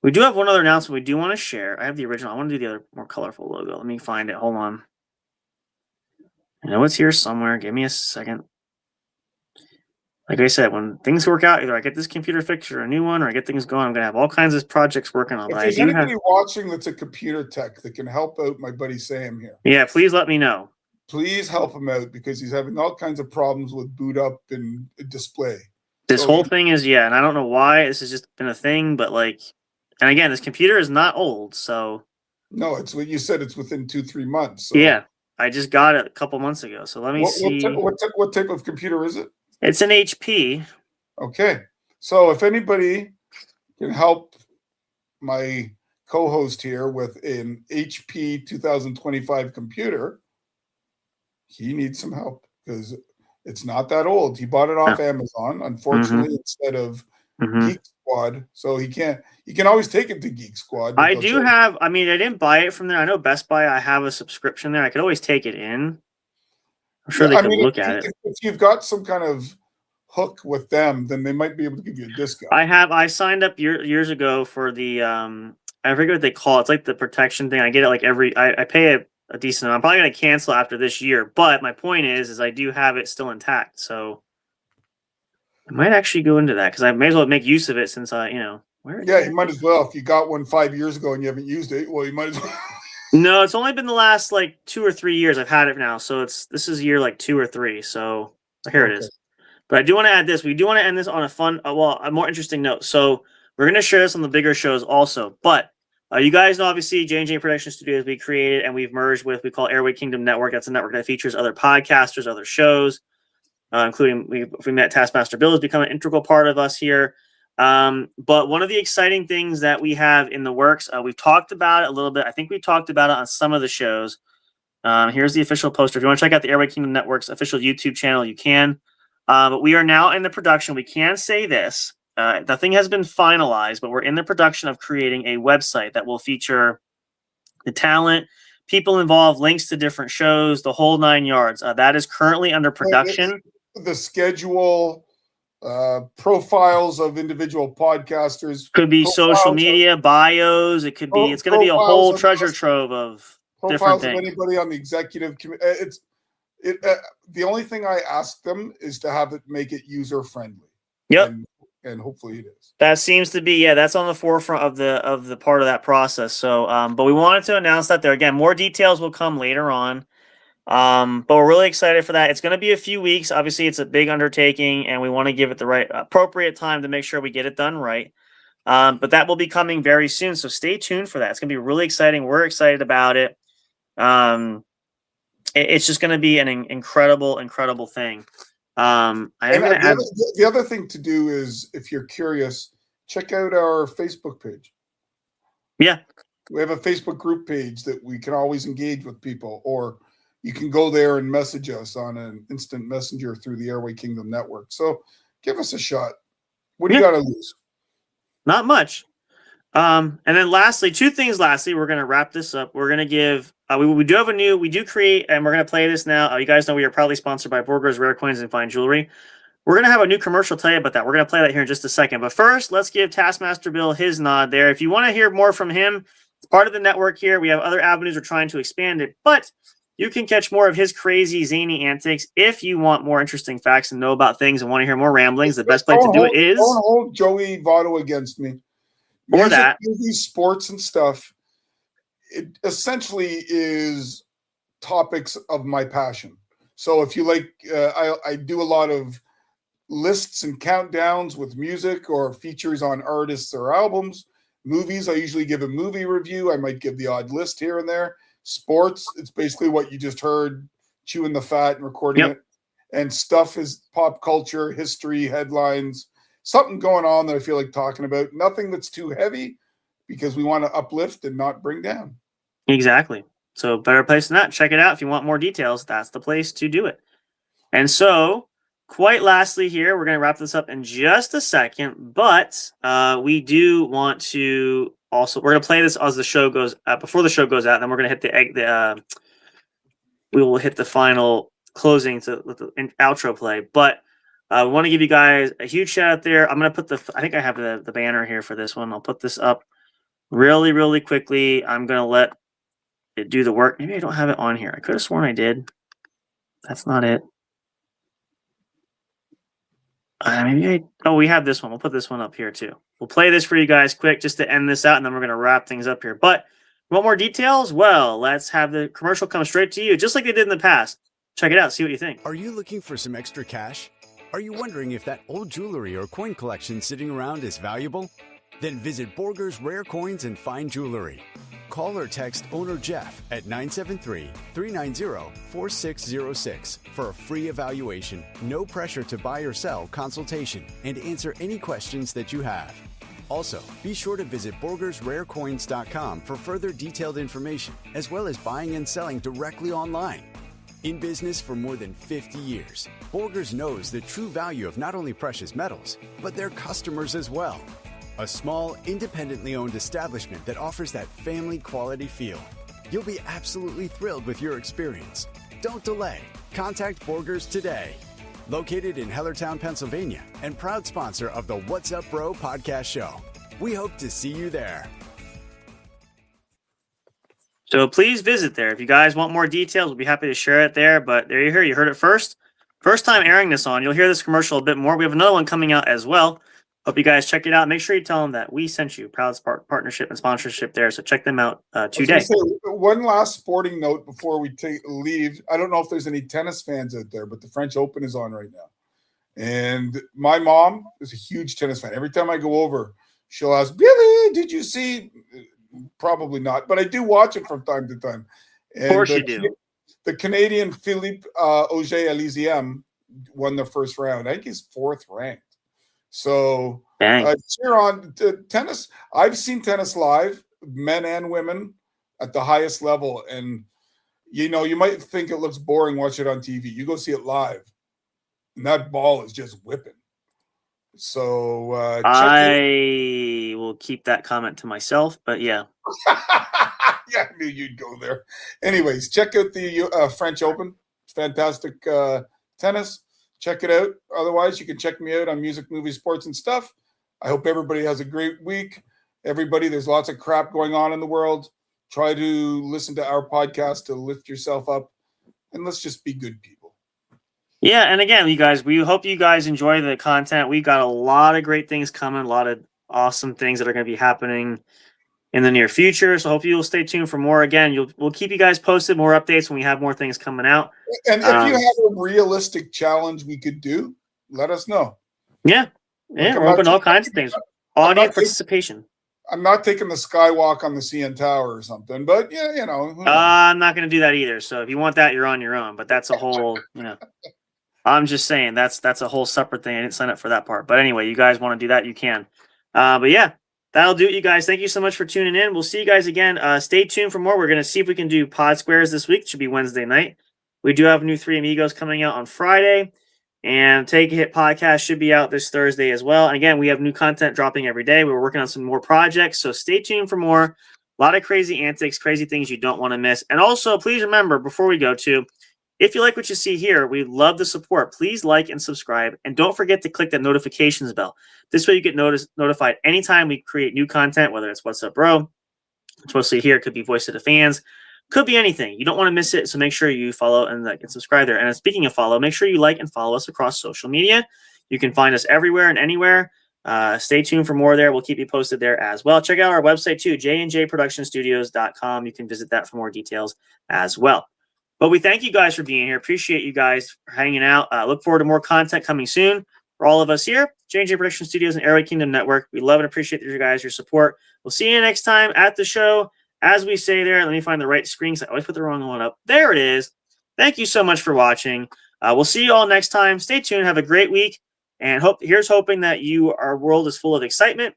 We do have one other announcement we do want to share. I have the original. I want to do the other more colorful logo. Let me find it. Hold on. I know it's here somewhere. Give me a second. Like I said, when things work out, either I get this computer fixed or a new one, or I get things going. I'm going to have all kinds of projects working on. If there's anybody watching that's a computer tech that can help out my buddy Sam here. Yeah, please let me know. Please help him out because he's having all kinds of problems with boot up and display. This whole thing is, and I don't know why. This has just been a thing, but like, and again, this computer is not old, so. No, it's what you said. It's within 2-3 months. So. Yeah, I just got it a couple months ago. So let me see. What type of computer is it? It's an HP. Okay. So if anybody can help my co-host here with an HP 2025 computer, he needs some help because it's not that old. He bought it off Amazon, unfortunately, instead of Geek Squad. So he can always take it to Geek Squad. I do have, I didn't buy it from there. I know Best Buy, I have a subscription there. I could always take it in. I'm sure they could look at it. If you've got some kind of hook with them, then they might be able to give you a discount. I signed up years ago for the I forget what they call it. It's like the protection thing. I get it like I pay a decent amount. I'm probably gonna cancel after this year, but my point is I do have it still intact. So I might actually go into that because I may as well make use of it since you might as well. If you got one 5 years ago and you haven't used it, well, you might as well. No, it's only been the last like 2 or 3 years I've had it now. So this is year like 2 or 3. So here it is. But I do want to add this. We do want to end this on a fun, a more interesting note. So we're going to share this on the bigger shows also. But you guys know, obviously, J&J Production Studios we created and we've merged with, we call Airway Kingdom Network. That's a network that features other podcasters, other shows, including we met Taskmaster Bill has become an integral part of us here. But one of the exciting things that we have in the works, we've talked about it a little bit. I think we talked about it on some of the shows. Here's the official poster. If you want to check out the Airway Kingdom Network's official YouTube channel, you can. But we are now in the production. We can say this. Nothing has been finalized, but we're in the production of creating a website that will feature the talent, people involved, links to different shows, the whole 9 yards. That is currently under production. The schedule, profiles of individual podcasters. Could be social media, bios. It could be, it's going to be a whole treasure trove of different things. Profiles of anybody on the executive committee. The only thing I ask them is to have it make it user friendly. Yep. And hopefully it is. That seems to be, that's on the forefront of the part of that process. So, but we wanted to announce that there. Again, more details will come later on. But we're really excited for that. It's going to be a few weeks. Obviously, it's a big undertaking, and we want to give it the right appropriate time to make sure we get it done right. But that will be coming very soon. So stay tuned for that. It's going to be really exciting. We're excited about it. It's just going to be an incredible, incredible thing. The other thing to do is, if you're curious, check out our Facebook page. Yeah. We have a Facebook group page that we can always engage with people, or you can go there and message us on an instant messenger through the Airway Kingdom Network. So give us a shot. What do you got to lose? Not much. And then lastly, two things. Lastly, we're going to wrap this up. We're going to give, we do create, and we're going to play this now. You guys know we are proudly sponsored by Borger's Rare Coins and Fine Jewelry. We're going to have a new commercial tell you about that. We're going to play that here in just a second. But first, let's give Taskmaster Bill his nod there. If you want to hear more from him, it's part of the network here. We have other avenues. We're trying to expand it, but you can catch more of his crazy, zany antics. If you want more interesting facts and know about things and want to hear more ramblings, the best place to do it is... Don't hold Joey Votto against me. Or Music, that. movies, sports, and stuff. It essentially is topics of my passion. So if you like, I do a lot of lists and countdowns with music or features on artists or albums. Movies, I usually give a movie review. I might give the odd list here and there. Sports, it's basically what you just heard, chewing the fat and recording Yep. it. And stuff is pop culture, history, headlines, something going on that I feel like talking about. Nothing that's too heavy because we want to uplift and not bring down. Exactly. So better place than that. Check it out. If you want more details, that's the place to do it. And so, quite lastly here, we're going to wrap this up in just a second, but we do want to also, we're going to play this as the show goes, before the show goes out, then we're going to hit we will hit the final closing to with the outro play. But we want to give you guys a huge shout out there. I'm going to put I think I have the banner here for this one. I'll put this up really, really quickly. I'm going to let it do the work. Maybe I don't have it on here. I could have sworn I did. That's not it. We have this one. We'll put this one up here too. We'll play this for you guys quick just to end this out, and then we're going to wrap things up here. But want more details? Well, let's have the commercial come straight to you, just like they did in the past. Check it out. See what you think. Are you looking for some extra cash? Are you wondering if that old jewelry or coin collection sitting around is valuable? Then visit Borger's Rare Coins and Fine Jewelry. Call or text owner Jeff at 973-390-4606 for a free evaluation, no pressure to buy or sell consultation, and answer any questions that you have. Also, be sure to visit BorgersRareCoins.com for further detailed information, as well as buying and selling directly online. In business for more than 50 years, Borgers knows the true value of not only precious metals, but their customers as well. A small, independently owned establishment that offers that family quality feel. You'll be absolutely thrilled with your experience. Don't delay. Contact Borgers today. Located in Hellertown, Pennsylvania, and proud sponsor of the What's Up Bro podcast show. We hope to see you there. So please visit there. If you guys want more details, we'll be happy to share it there. But there you hear. You heard it first. First time airing this on. You'll hear this commercial a bit more. We have another one coming out as well. Hope you guys check it out. Make sure you tell them that we sent you. Proud partnership and sponsorship there. So check them out today. One last sporting note before we leave. I don't know if there's any tennis fans out there, but the French Open is on right now. And my mom is a huge tennis fan. Every time I go over, she'll ask, Billy, did you see? Probably not, but I do watch it from time to time. And of course you do. The Canadian Philippe Auger-Aliassime won the first round. I think he's 4th ranked. So cheer on tennis. I've seen tennis live, men and women, at the highest level. And, you might think it looks boring, watch it on TV. You go see it live, and that ball is just whipping. So I will keep that comment to myself, but yeah. Yeah, I knew you'd go there. Anyways, check out the French Open. It's fantastic tennis. Check it out. Otherwise, you can check me out on music, movies, sports, and stuff. I hope everybody has a great week. Everybody, there's lots of crap going on in the world. Try to listen to our podcast to lift yourself up, and let's just be good people. Yeah, and again, you guys, we hope you guys enjoy the content. We got a lot of great things coming, a lot of awesome things that are going to be happening in the near future. So hope you'll stay tuned for more. Again, we'll keep you guys posted, more updates when we have more things coming out. And if you have a realistic challenge we could do, let us know. Yeah, we're open to all kinds of things. Audience participation. I'm not taking the skywalk on the CN Tower or something, but yeah, I'm not going to do that either. So if you want that, you're on your own. But that's a whole, I'm just saying that's a whole separate thing. I didn't sign up for that part. But anyway, you guys want to do that, you can. But yeah, that'll do it, you guys. Thank you so much for tuning in. We'll see you guys again. Stay tuned for more. We're going to see if we can do Pod Squares this week. It should be Wednesday night. We do have new Three Amigos coming out on Friday. And Take a Hit podcast should be out this Thursday as well. And again, we have new content dropping every day. We're working on some more projects. So stay tuned for more. A lot of crazy antics, crazy things you don't want to miss. And also, please remember, before we go to, if you like what you see here, we'd love the support. Please like and subscribe. And don't forget to click that notifications bell. This way you get notified anytime we create new content, whether it's What's Up Bro, which mostly here could be Voice of the Fans, could be anything. You don't want to miss it, so make sure you follow and subscribe there. And speaking of follow, make sure you like and follow us across social media. You can find us everywhere and anywhere. Stay tuned for more there. We'll keep you posted there as well. Check out our website too, j&jproductionstudios.com. You can visit that for more details as well. But we thank you guys for being here. Appreciate you guys for hanging out. Look forward to more content coming soon for all of us here, J&J Production Studios and Airway Kingdom Network. We love and appreciate you guys, your support. We'll see you next time at the show. As we say there, let me find the right screen because I always put the wrong one up. There it is. Thank you so much for watching. We'll see you all next time. Stay tuned. Have a great week. And here's hoping that our world is full of excitement,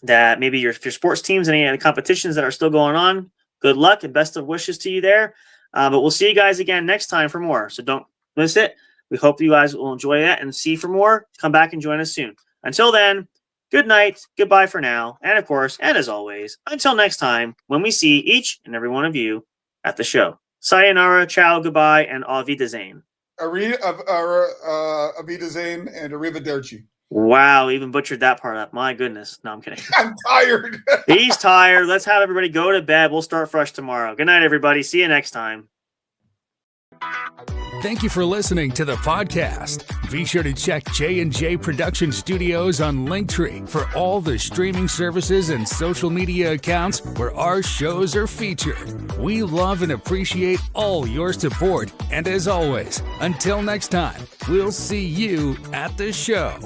that maybe your sports teams and any of the competitions that are still going on, good luck and best of wishes to you there. But we'll see you guys again next time for more. So don't miss it. We hope you guys will enjoy that and see for more. Come back and join us soon. Until then, good night, goodbye for now, and of course, and as always, until next time, when we see each and every one of you at the show. Sayonara, ciao, goodbye, and auf Wiedersehen. Wiedersehen and arrivederci. Wow, even butchered that part up. My goodness. No, I'm kidding. I'm tired. He's tired. Let's have everybody go to bed. We'll start fresh tomorrow. Good night, everybody. See you next time. Thank you for listening to the podcast. Be sure to check J&J Production Studios on Linktree for all the streaming services and social media accounts where our shows are featured. We love and appreciate all your support. And as always, until next time, we'll see you at the show.